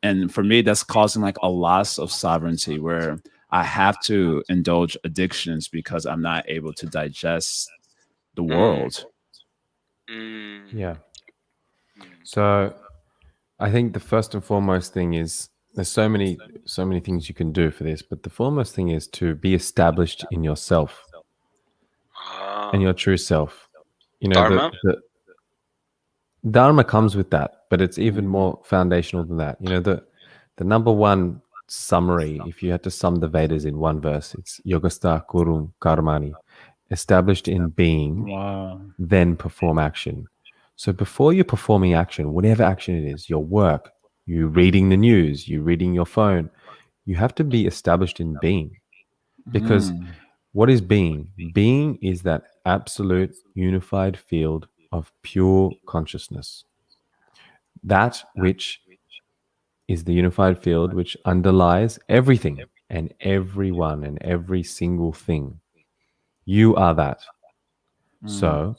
And for me, that's causing like a loss of sovereignty, where I have to indulge addictions because I'm not able to digest the world. Yeah. So I think the first and foremost thing is, there's so many things you can do for this, but the foremost thing is to be established in yourself and your true self. Dharma? The Dharma comes with that, but it's even more foundational than that. The number one summary, if you had to sum the Vedas in one verse, it's Yogastha Kurum Karmani, established in being, then perform action. So before you're performing action, whatever action it is, your work, you reading the news, you reading your phone, you have to be established in being. Because what is being? Being is that absolute unified field of pure consciousness. That which is the unified field which underlies everything and everyone and every single thing. You are that. So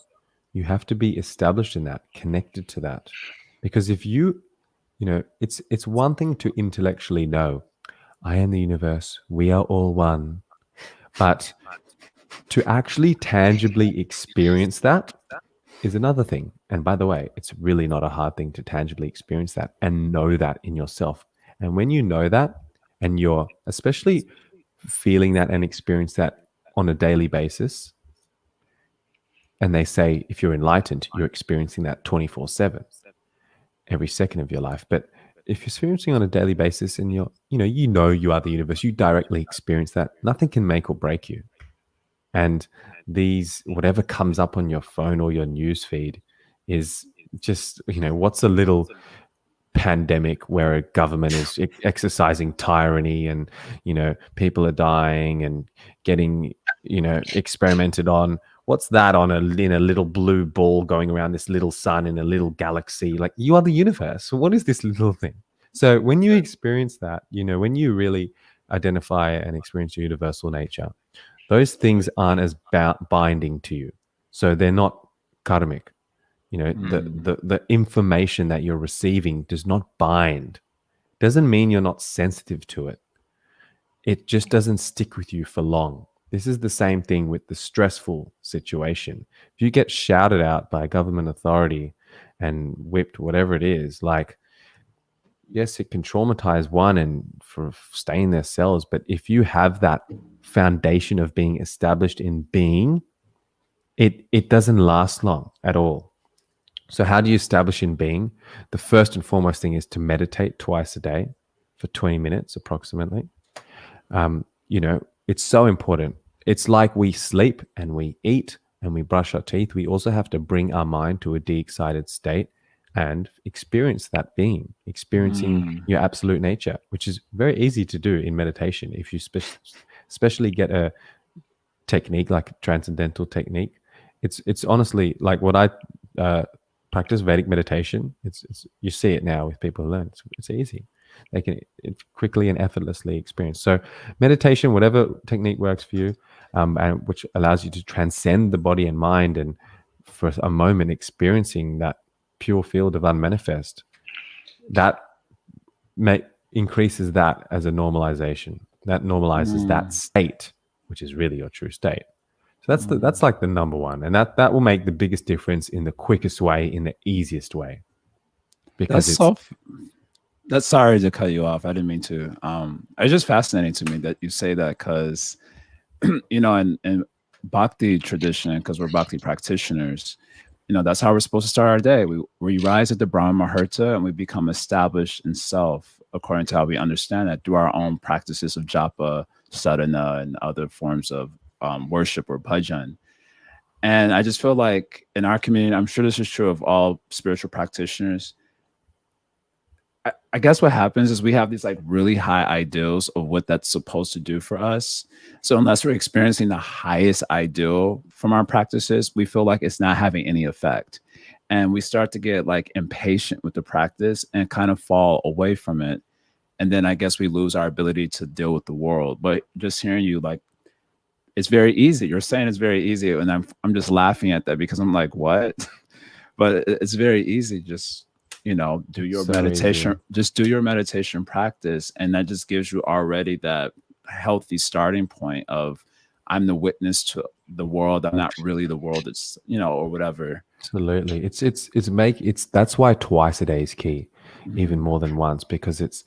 you have to be established in that, connected to that. Because if it's one thing to intellectually know, I am the universe, we are all one. But to actually tangibly experience that is another thing. And by the way, it's really not a hard thing to tangibly experience that and know that in yourself. And when you know that, and you're especially feeling that and experience that on a daily basis, and they say if you're enlightened, you're experiencing that 24/7, every second of your life. But if you're experiencing on a daily basis and you are the universe, you directly experience that, nothing can make or break you. And whatever comes up on your phone or your news feed is just, what's a little pandemic where a government is exercising tyranny and, people are dying and getting, experimented on. What's that in a little blue ball going around this little sun in a little galaxy? Like, you are the universe. So what is this little thing? So when you experience that, when you really identify and experience your universal nature, those things aren't as binding to you. So they're not karmic. The information that you're receiving does not bind. Doesn't mean you're not sensitive to it. It just doesn't stick with you for long. This is the same thing with the stressful situation. If you get shouted out by a government authority and whipped, whatever it is, like, yes, it can traumatize one and for stay in their cells. But if you have that foundation of being established in being, it doesn't last long at all. So how do you establish in being? The first and foremost thing is to meditate twice a day for 20 minutes approximately. It's so important. It's like we sleep and we eat and we brush our teeth. We also have to bring our mind to a de-excited state and experience that being, experiencing your absolute nature, which is very easy to do in meditation. If you especially get a technique like a transcendental technique, it's honestly like what I practice Vedic meditation. It's you see it now with people who learn. It's easy. They can quickly and effortlessly experience. So meditation, whatever technique works for you, and which allows you to transcend the body and mind, and for a moment experiencing that pure field of unmanifest, that increases that as a normalization. That normalizes that state, which is really your true state. So that's like the number one, and that will make the biggest difference in the quickest way, in the easiest way, because That's it's so. That's sorry to cut you off. I didn't mean to. It's just fascinating to me that you say that because, in Bhakti tradition, because we're Bhakti practitioners, that's how we're supposed to start our day. We rise at the Brahma Muhurta and we become established in self according to how we understand that through our own practices of japa, sadhana, and other forms of worship or bhajan. And I just feel like in our community, I'm sure this is true of all spiritual practitioners. I guess what happens is we have these like really high ideals of what that's supposed to do for us. So unless we're experiencing the highest ideal from our practices, we feel like it's not having any effect. And we start to get like impatient with the practice and kind of fall away from it. And then I guess we lose our ability to deal with the world. But just hearing you, like, it's very easy. You're saying it's very easy. And I'm just laughing at that because I'm like, what? But it's very easy. Just do your so meditation, easy. just do your meditation practice. And that just gives you already that healthy starting point of, I'm the witness to the world. I'm not really the world. It's, or whatever. Absolutely. That's why twice a day is key, even more than once, because it's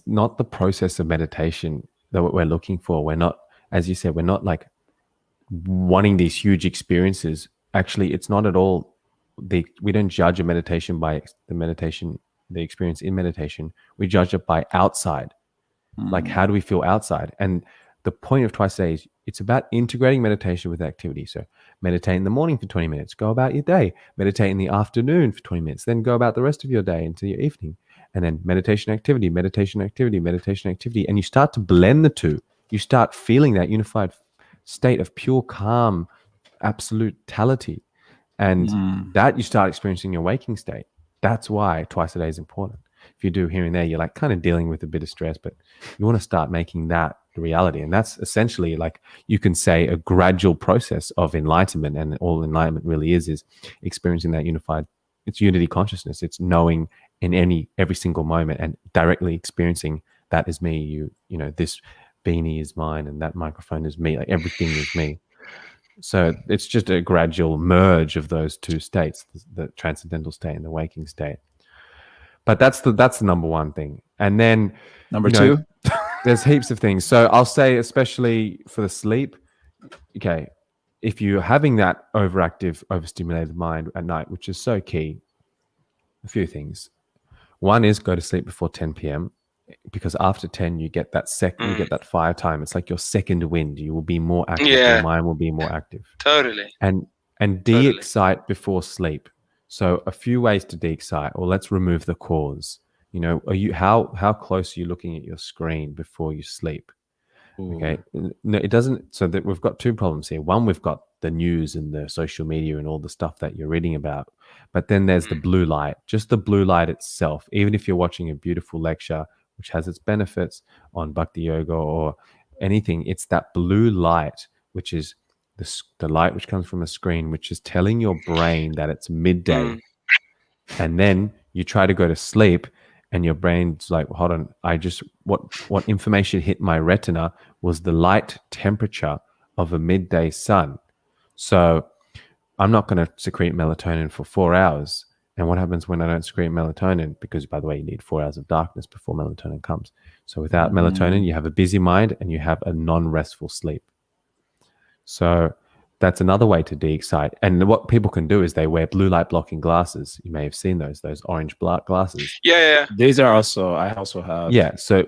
not the process of meditation that we're looking for. We're not, as you said, we're not like wanting these huge experiences. Actually, it's not at all. We don't judge a meditation by the experience in meditation. We judge it by outside. Like, how do we feel outside? And the point of twice a day is it's about integrating meditation with activity. So meditate in the morning for 20 minutes, go about your day. Meditate in the afternoon for 20 minutes, then go about the rest of your day into your evening. And then meditation activity, meditation activity, meditation activity. And you start to blend the two. You start feeling that unified state of pure calm, absolutality. And that you start experiencing your waking state. That's why twice a day is important. If you do here and there, you're like kind of dealing with a bit of stress, but you want to start making that the reality. And that's essentially, like, you can say, a gradual process of enlightenment. And all enlightenment really is experiencing that unified, it's unity consciousness. It's knowing in every single moment and directly experiencing that is me. This beanie is mine and that microphone is me. Like, everything is me. So it's just a gradual merge of those two states, the transcendental state and the waking state. But that's the number one thing. And then number two, there's heaps of things. So I'll say, especially for the sleep, okay, if you're having that overactive, overstimulated mind at night, which is so key, a few things. One is go to sleep before 10 p.m. because after 10 you get that you get that fire time. It's like your second wind. You will be more active. Your mind will be more active. Totally. And de-excite before sleep. So a few ways to de-excite, or let's remove the cause. How close are you looking at your screen before you sleep? Ooh. Okay, no, it doesn't. So that we've got two problems here. One, we've got the news and the social media and all the stuff that you're reading about, but then there's the blue light. Just the blue light itself. Even if you're watching a beautiful lecture, which has its benefits on Bhakti Yoga or anything, it's that blue light, which is the light which comes from a screen, which is telling your brain that it's midday. And then you try to go to sleep and your brain's like, hold on, what information hit my retina was the light temperature of a midday sun. So I'm not going to secrete melatonin for 4 hours. And what happens when I don't secrete melatonin? Because, by the way, you need 4 hours of darkness before melatonin comes. So without melatonin, you have a busy mind and you have a non-restful sleep. So that's another way to de-excite. And what people can do is they wear blue light blocking glasses. You may have seen those orange black glasses. Yeah. These are I also have. Yeah. So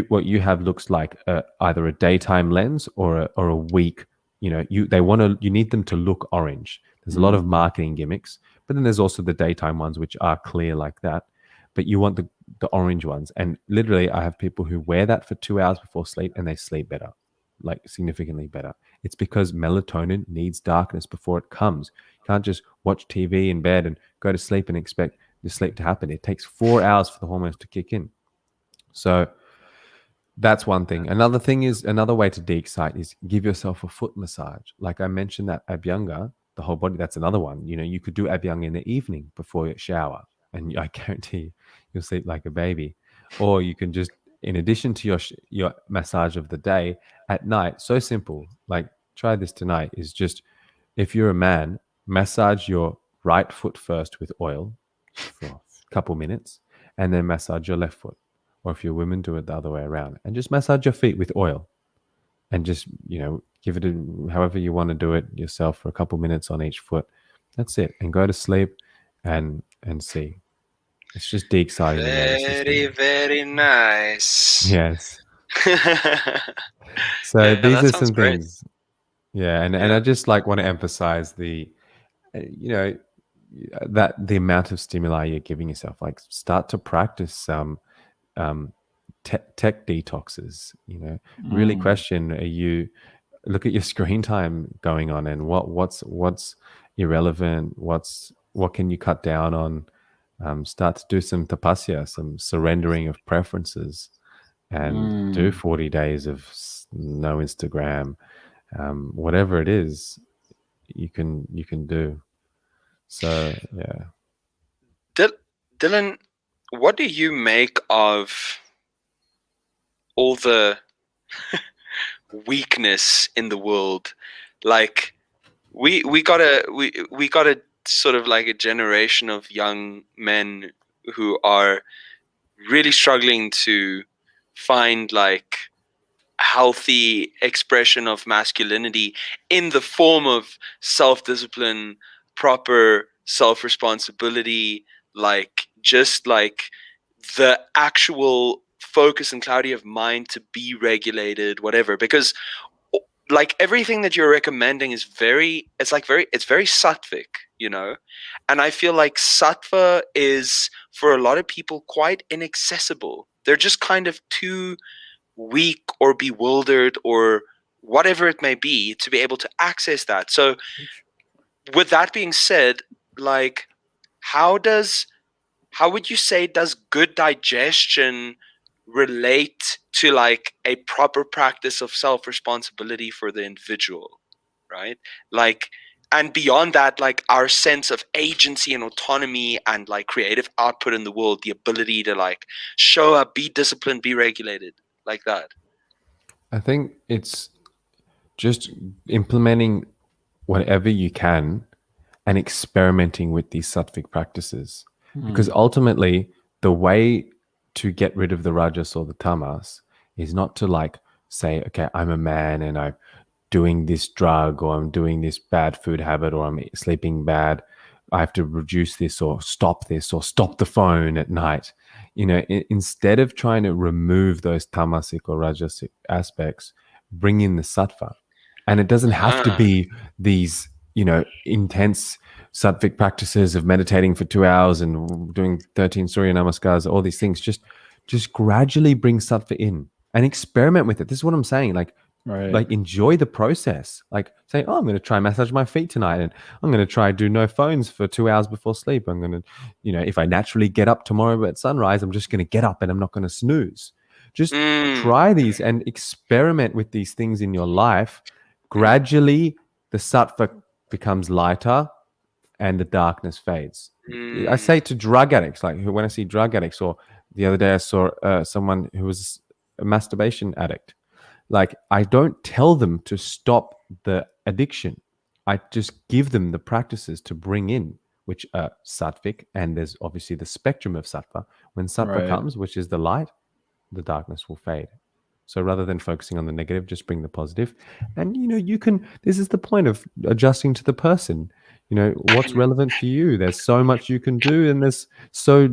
what you have looks like either a daytime lens or a weak. You need them to look orange. There's a lot of marketing gimmicks, but then there's also the daytime ones which are clear like that. But you want the orange ones. And literally, I have people who wear that for 2 hours before sleep and they sleep better, like significantly better. It's because melatonin needs darkness before it comes. You can't just watch TV in bed and go to sleep and expect the sleep to happen. It takes 4 hours for the hormones to kick in. So that's one thing. Another way to de-excite is give yourself a foot massage. Like I mentioned, that Abhyanga, the whole body, that's another one. You could do Abhyanga in the evening before you shower, and I guarantee you'll sleep like a baby. Or you can just, in addition to your massage of the day, at night, so simple, like try this tonight, is just, if you're a man, massage your right foot first with oil for a couple minutes, and then massage your left foot. Or if you're women, do it the other way around, and just massage your feet with oil, and just, give it however you want to do it yourself for a couple minutes on each foot. That's it, and go to sleep, and see. It's just de-exciting the nervous system. Very, very nice. Yes. So Yeah, these that are sounds some great. things. Yeah, and Yeah. I just want to emphasize the, that the amount of stimuli you're giving yourself. Start to practice some tech detoxes. Really question: look at your screen time going on, and what's irrelevant. What can you cut down on? Start to do some tapasya, some surrendering of preferences, and do 40 days of no Instagram. Whatever it is, you can do. So yeah. Dylan, what do you make of all the weakness in the world? Like, we got a sort of like a generation of young men who are really struggling to find like healthy expression of masculinity in the form of self-discipline, proper self-responsibility, like just like the actual focus and clarity of mind to be regulated, whatever. Because like everything that you're recommending is very sattvic, and I feel like sattva is for a lot of people quite inaccessible. They're just kind of too weak or bewildered or whatever it may be to be able to access that. So with that being said, like how would you say does good digestion relate to like a proper practice of self-responsibility for the individual, right? Like, and beyond that, like our sense of agency and autonomy and like creative output in the world, the ability to like show up, be disciplined, be regulated, like that. I think it's just implementing whatever you can and experimenting with these sattvic practices. Because ultimately, the way to get rid of the rajas or the tamas is not to like say, okay, I'm a man and I'm doing this drug, or I'm doing this bad food habit, or I'm sleeping bad. I have to reduce this or stop the phone at night. Instead of trying to remove those tamasic or rajasic aspects, bring in the sattva. And it doesn't have to be these, intense sattvic practices of meditating for 2 hours and doing 13 Surya Namaskars, all these things. Just gradually bring sattva in and experiment with it. This is what I'm saying. Like enjoy the process. Like say, oh, I'm going to try massage my feet tonight, and I'm going to try do no phones for 2 hours before sleep. I'm going to, if I naturally get up tomorrow at sunrise, I'm just going to get up and I'm not going to snooze. Just try these and experiment with these things in your life. Gradually, the sattva becomes lighter and the darkness fades. I say to drug addicts, like when I see drug addicts, or the other day I saw someone who was a masturbation addict. Like, I don't tell them to stop the addiction. I just give them the practices to bring in, which are sattvic, and there's obviously the spectrum of sattva. When sattva comes, which is the light, the darkness will fade. So rather than focusing on the negative, just bring the positive. And, you can, this is the point of adjusting to the person. What's relevant for you. There's so much you can do, and there's so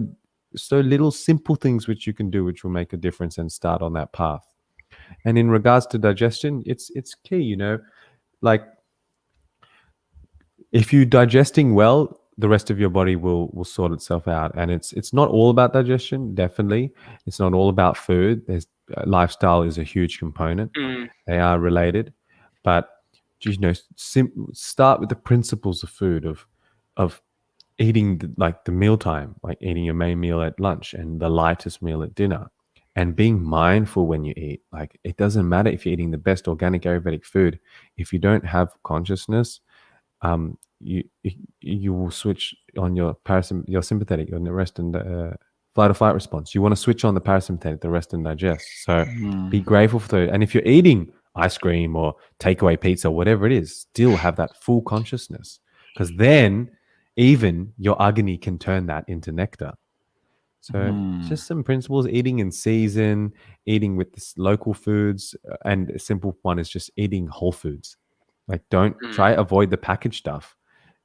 little simple things which you can do, which will make a difference, and start on that path. And in regards to digestion, it's key, like if you're digesting well, the rest of your body will sort itself out. And it's not all about digestion, definitely. It's not all about food. There's lifestyle is a huge component. They are related, but start with the principles of food, of eating the mealtime, like eating your main meal at lunch and the lightest meal at dinner, and being mindful when you eat. Like, it doesn't matter if you're eating the best organic Ayurvedic food. If you don't have consciousness, you will switch on your sympathetic, your rest and flight or fight response. You want to switch on the parasympathetic, the rest and digest. So be grateful for those. And if you're eating ice cream or takeaway pizza, whatever it is, still have that full consciousness, because then even your agni can turn that into nectar. So just some principles: eating in season, eating with this local foods, and a simple one is just eating whole foods. Like, don't try avoid the packaged stuff.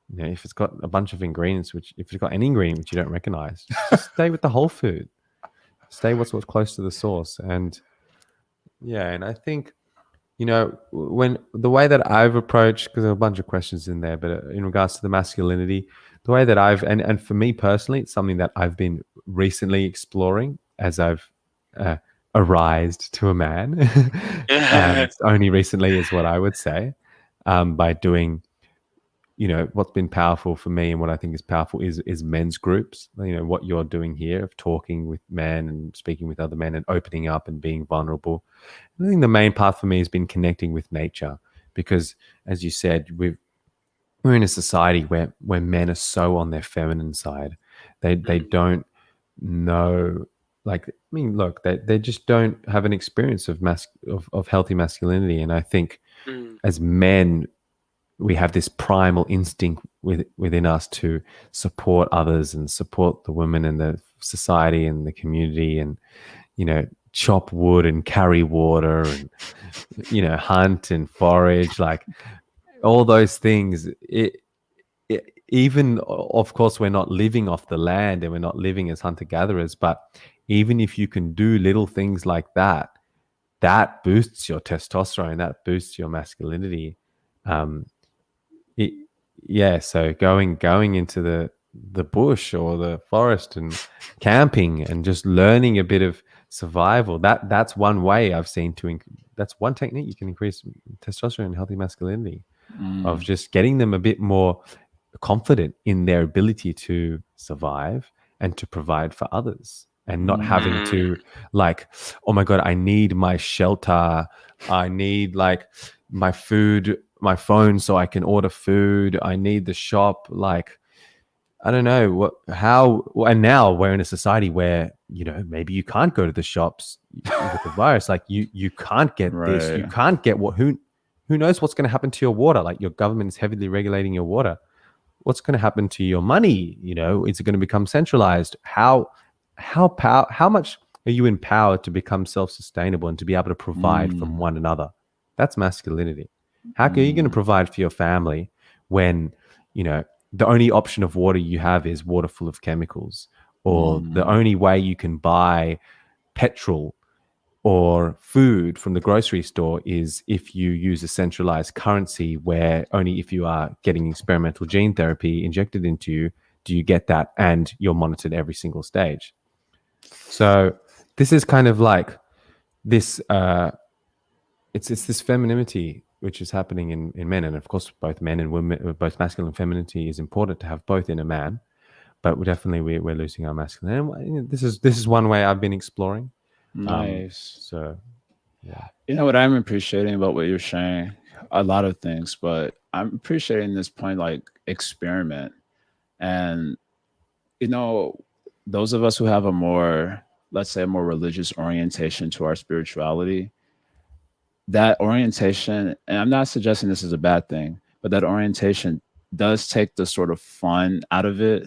You know, if it's got a bunch of ingredients, which if it's got any ingredient which you don't recognize, just stay with the whole food. Stay what's close to the source. And yeah, and I think, you know, when the way that I've approached, because there are a bunch of questions in there, but in regards to the masculinity, the way that I've, and for me personally, it's something that I've been recently exploring as I've arised to a man. Only recently is what I would say, by doing, you know, what's been powerful for me and what I think is powerful is men's groups. You know, what you're doing here of talking with men and speaking with other men and opening up and being vulnerable. I think the main part for me has been connecting with nature, because, as you said, we're in a society where men are so on their feminine side. They don't know, like, I mean, look, they just don't have an experience of healthy masculinity. And I think as men, we have this primal instinct within us to support others and support the women and the society and the community, and, you know, chop wood and carry water and, you know, hunt and forage, like all those things. Even, of course, we're not living off the land and we're not living as hunter-gatherers, but even if you can do little things like that, that boosts your testosterone, that boosts your masculinity. So going into the bush or the forest and camping and just learning a bit of survival, that's one way I've seen that's one technique you can increase testosterone and healthy masculinity, of just getting them a bit more confident in their ability to survive and to provide for others, and not having to, like, oh my God, I need my shelter, I need like my food, my phone so I can order food, I need the shop, like, I don't know how. And now we're in a society where, you know, maybe you can't go to the shops with the virus. Like, you can't get this, you can't get who knows what's going to happen to your water. Like, your government is heavily regulating your water. What's going to happen to your money? You know, is it going to become centralized? How much are you empowered to become self-sustainable and to be able to provide from one another? That's masculinity. How are you going to provide for your family when, you know, the only option of water you have is water full of chemicals, or the only way you can buy petrol or food from the grocery store is if you use a centralized currency, where only if you are getting experimental gene therapy injected into you do you get that, and you're monitored every single stage. So this is kind of like this, it's this femininity which is happening in men. And of course, both men and women, both masculine and femininity is important to have both in a man, but we're losing our masculine. And this is one way I've been exploring. Nice. So, yeah. You know what I'm appreciating about what you're saying? A lot of things, but I'm appreciating this point, like, experiment. And, you know, those of us who have a more, let's say, a more religious orientation to our spirituality, that orientation, and I'm not suggesting this is a bad thing, but that orientation does take the sort of fun out of it.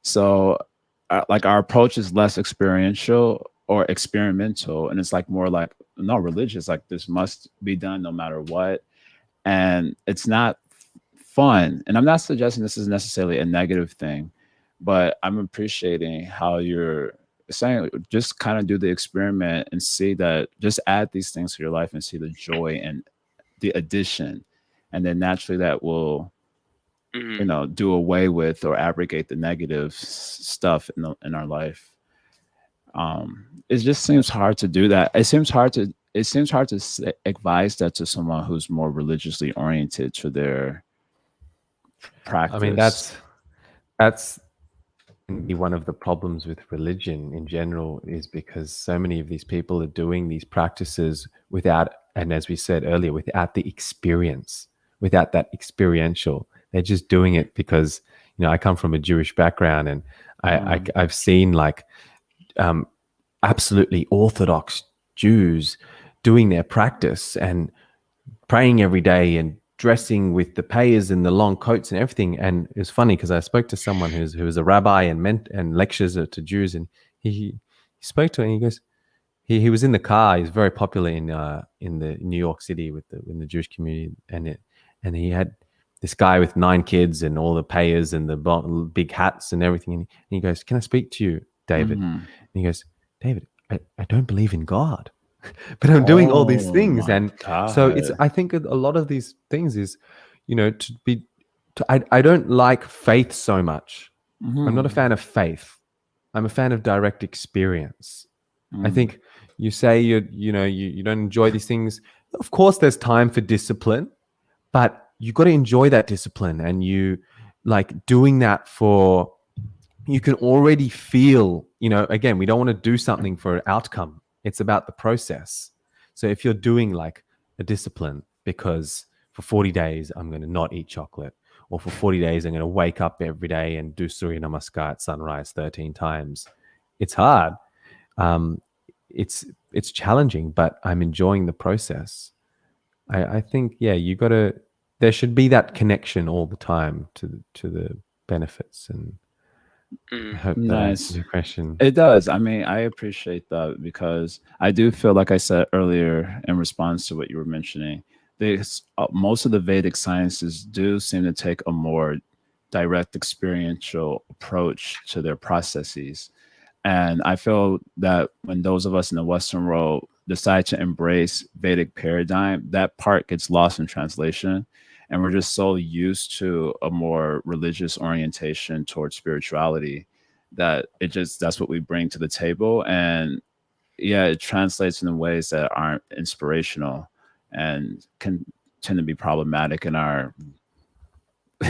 So, like, our approach is less experiential or experimental, and it's like more like, no, religious, like, this must be done no matter what, and it's not fun. And I'm not suggesting this is necessarily a negative thing, but I'm appreciating how you're saying, just kind of do the experiment and see that, just add these things to your life and see the joy and the addition, and then naturally that will, you know, do away with or abrogate the negative stuff in our life. It just seems hard to do that. It seems hard to advise that to someone who's more religiously oriented to their practice. I mean, that's one of the problems with religion in general, is because so many of these people are doing these practices without, and as we said earlier, without the experience, without that experiential. They're just doing it because, you know, I come from a Jewish background, and I've seen, like, absolutely orthodox Jews doing their practice, and praying every day and dressing with the payas and the long coats and everything. And it was funny because I spoke to someone who was a rabbi and lectures to Jews, and he spoke to it, and he goes, he was in the car. He's very popular in the New York City in the Jewish community, and he had this guy with 9 kids and all the payers and the big hats and everything. And he goes, "Can I speak to you, David?" Mhm. And he goes, "David, I don't believe in God, but I'm doing all these things." my And so God. I think a lot of these things is, I don't like faith so much. I'm not a fan of faith. I'm a fan of direct experience. I think you say you don't enjoy these things. Of course, there's time for discipline, but you got to enjoy that discipline, and you like doing that for. You can already feel, again, we don't want to do something for an outcome. It's about the process. So if you're doing like a discipline because for 40 days I'm going to not eat chocolate, or for 40 days I'm going to wake up every day and do Surya Namaskar at sunrise 13 times, it's hard. It's challenging, but I'm enjoying the process. I think, there should be that connection all the time to the benefits. And I hope that answers Nice. your question. It does. I mean, I appreciate that because I do feel like I said earlier in response to what you were mentioning, most of the Vedic sciences do seem to take a more direct experiential approach to their processes. And I feel that when those of us in the Western world decide to embrace Vedic paradigm, that part gets lost in translation. And we're just so used to a more religious orientation towards spirituality that that's what we bring to the table. And yeah, it translates in ways that aren't inspirational and can tend to be problematic in our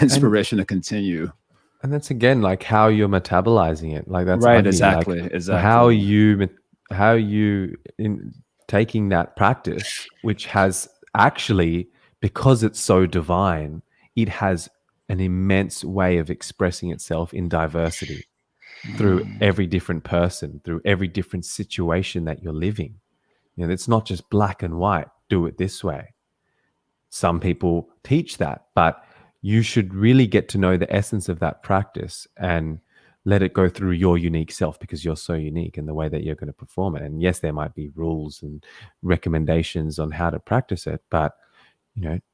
inspiration to continue. And that's again like how you're metabolizing it. Like that's Right, ugly. exactly, Like exactly. how you in taking that practice, which has actually, because it's so divine, it has an immense way of expressing itself in diversity through every different person, through every different situation that you're living. It's not just black and white. Do it this way. Some people teach that, but you should really get to know the essence of that practice and let it go through your unique self, because you're so unique in the way that you're going to perform it. And yes, there might be rules and recommendations on how to practice it, but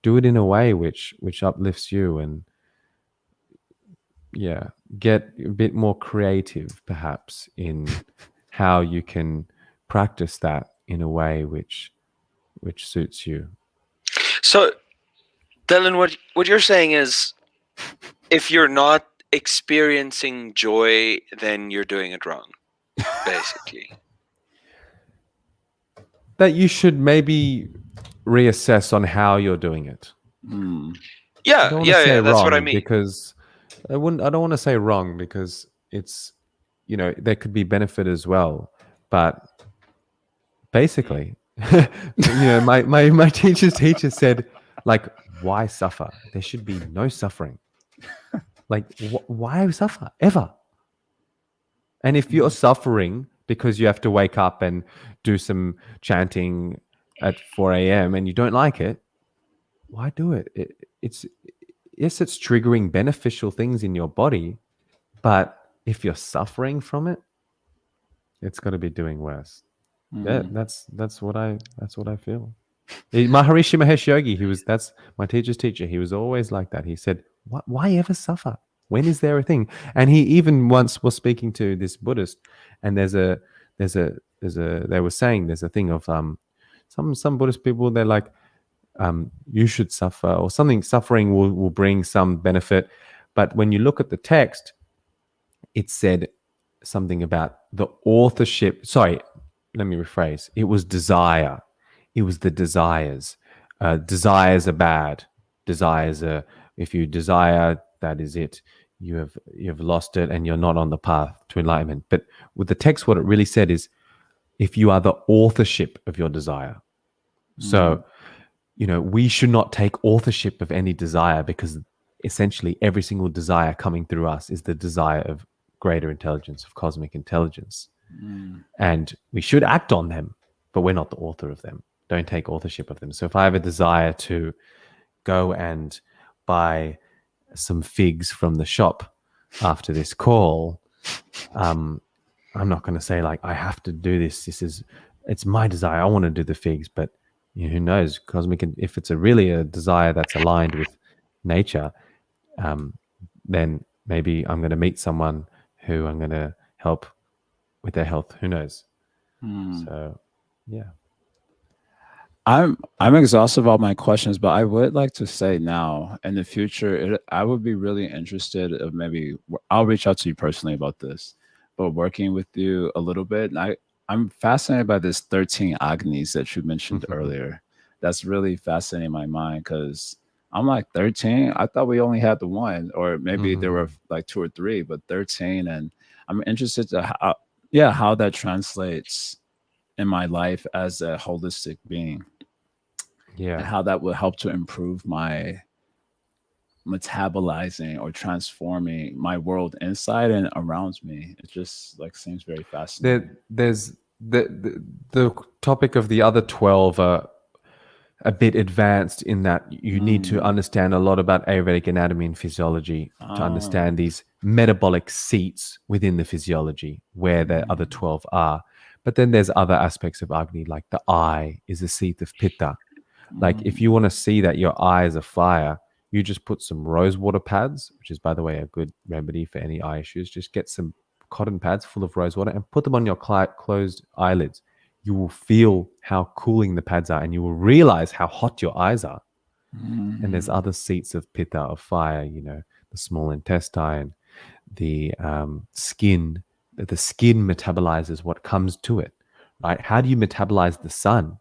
do it in a way which uplifts you, and get a bit more creative perhaps in how you can practice that in a way which suits you. So, Dylan, what you're saying is, if you're not experiencing joy, then you're doing it wrong, basically. That you should maybe reassess on how you're doing it. Yeah, I don't want to say that's wrong, what I mean. because I don't want to say wrong, because it's there could be benefit as well. But basically, my teacher's teacher said, like, why suffer? There should be no suffering. Like, why suffer ever? And if you're suffering because you have to wake up and do some chanting at 4 a.m. and you don't like it, why do it? It's triggering beneficial things in your body, but if you're suffering from it, it's got to be doing worse. Yeah, that's what I feel. Maharishi Mahesh Yogi, that's my teacher's teacher. He was always like that. He said, why ever suffer? When is there a thing? And he even once was speaking to this Buddhist, and they were saying there's a thing of some Buddhist people, they're like, you should suffer, or something. Suffering will bring some benefit. But when you look at the text, it said something about the authorship. Sorry, let me rephrase. It was desire. It was the desires. Desires are bad. Desires are, if you desire, that is it. You have lost it, and you're not on the path to enlightenment. But with the text, what it really said is, if you are the authorship of your desire. So, we should not take authorship of any desire, because essentially every single desire coming through us is the desire of greater intelligence, of cosmic intelligence. And we should act on them, but we're not the author of them. don't take authorship of them. So if I have a desire to go and buy some figs from the shop after this call, I'm not going to say like, I have to do this. It's my desire. I want to do the figs, but who knows? Cosmic, if it's really a desire that's aligned with nature, then maybe I'm going to meet someone who I'm going to help with their health. Who knows? So, yeah. I'm exhausted about my questions, but I would like to say now in the future, I would be really interested of maybe I'll reach out to you personally about this, but working with you a little bit. And I'm fascinated by this 13 Agnis that you mentioned earlier. That's really fascinating in my mind because I'm like 13. I thought we only had the one, or maybe there were like 2 or 3, but 13. And I'm interested to how that translates in my life as a holistic being. Yeah. And how that will help to improve my metabolizing or transforming my world inside and around me. It just like seems very fascinating. There's the topic of the other 12 are a bit advanced in that you need to understand a lot about Ayurvedic anatomy and physiology to understand these metabolic seats within the physiology where the other 12 are. But then there's other aspects of Agni, like the eye is a seat of Pitta. Like if you want to see that your eye is a fire, you just put some rose water pads, which is, by the way, a good remedy for any eye issues. Just get some cotton pads full of rose water and put them on your closed eyelids. You will feel how cooling the pads are and you will realize how hot your eyes are. And there's other seats of Pitta, of fire, the small intestine, the skin. The skin metabolizes what comes to it, right? How do you metabolize the sun?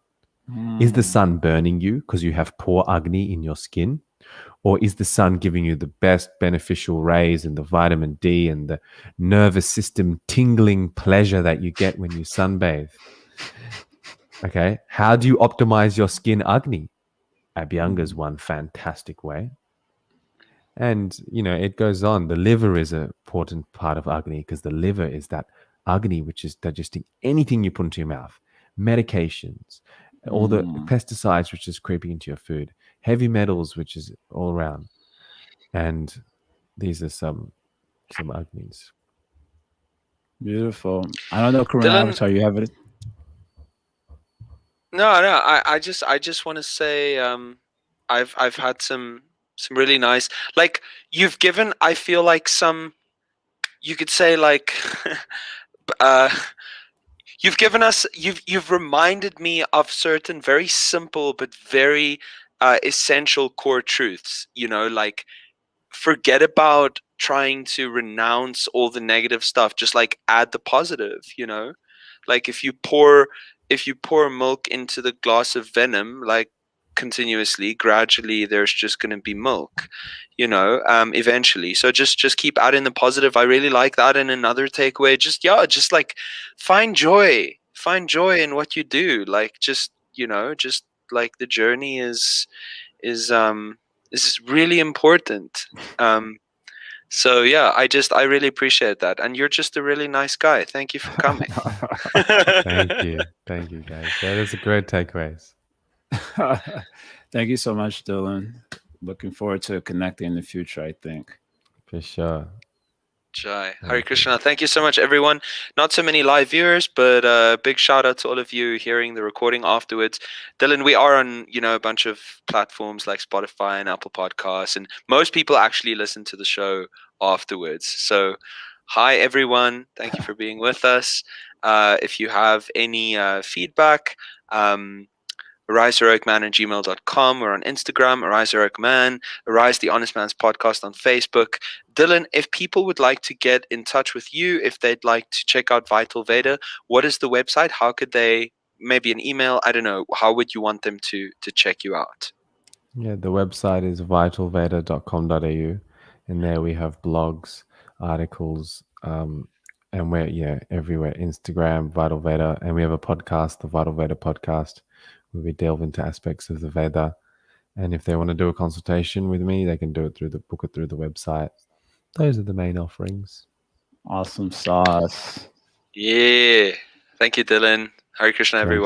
Is the sun burning you because you have poor Agni in your skin? Or is the sun giving you the best beneficial rays and the vitamin D and the nervous system tingling pleasure that you get when you sunbathe? Okay. How do you optimize your skin Agni? Abhyanga is one fantastic way. And, it goes on. The liver is an important part of Agni because the liver is that Agni, which is digesting anything you put into your mouth, medications, all the pesticides, which is creeping into your food, heavy metals, which is all around. And these are some Agnis. Beautiful. I don't know, Karuna Avatar, you have it? No. I just want to say, I've had some really nice, like you've given, I feel like some, you could say like, you've given us, you've reminded me of certain very simple but very essential core truths. Like forget about trying to renounce all the negative stuff. Just like add the positive. Like if you pour milk into the glass of venom, like continuously, gradually, there's just going to be milk. Eventually. So just keep adding the positive. I really like that. And another takeaway, just like find joy in what you do. Like just like the journey is really important. So yeah, I really appreciate that. And you're just a really nice guy. Thank you for coming. Thank you guys. That is a great takeaways. Thank you so much, Dylan. Looking forward to connecting in the future, I think. For sure. Jai. Hare Krishna. Thank you so much, everyone. Not so many live viewers, but big shout out to all of you hearing the recording afterwards. Dylan, we are on, a bunch of platforms like Spotify and Apple Podcasts, and most people actually listen to the show afterwards. So hi, everyone. Thank you for being with us. If you have any feedback, ariseheroicman@gmail.com. We're on Instagram, ariseheroicman, Arise the Honest Man's Podcast on Facebook. Dylan, if people would like to get in touch with you, if they'd like to check out Vital Veda, what is the website? How could they, maybe an email? I don't know. How would you want them to check you out? Yeah, the website is vitalveda.com.au. And there we have blogs, articles, and we're everywhere. Instagram, Vital Veda. And we have a podcast, the Vital Veda podcast, where we delve into aspects of the Veda. And if they want to do a consultation with me, they can do it book it through the website. Those are the main offerings. Awesome sauce. Yeah. Thank you, Dylan. Hare Krishna, everyone.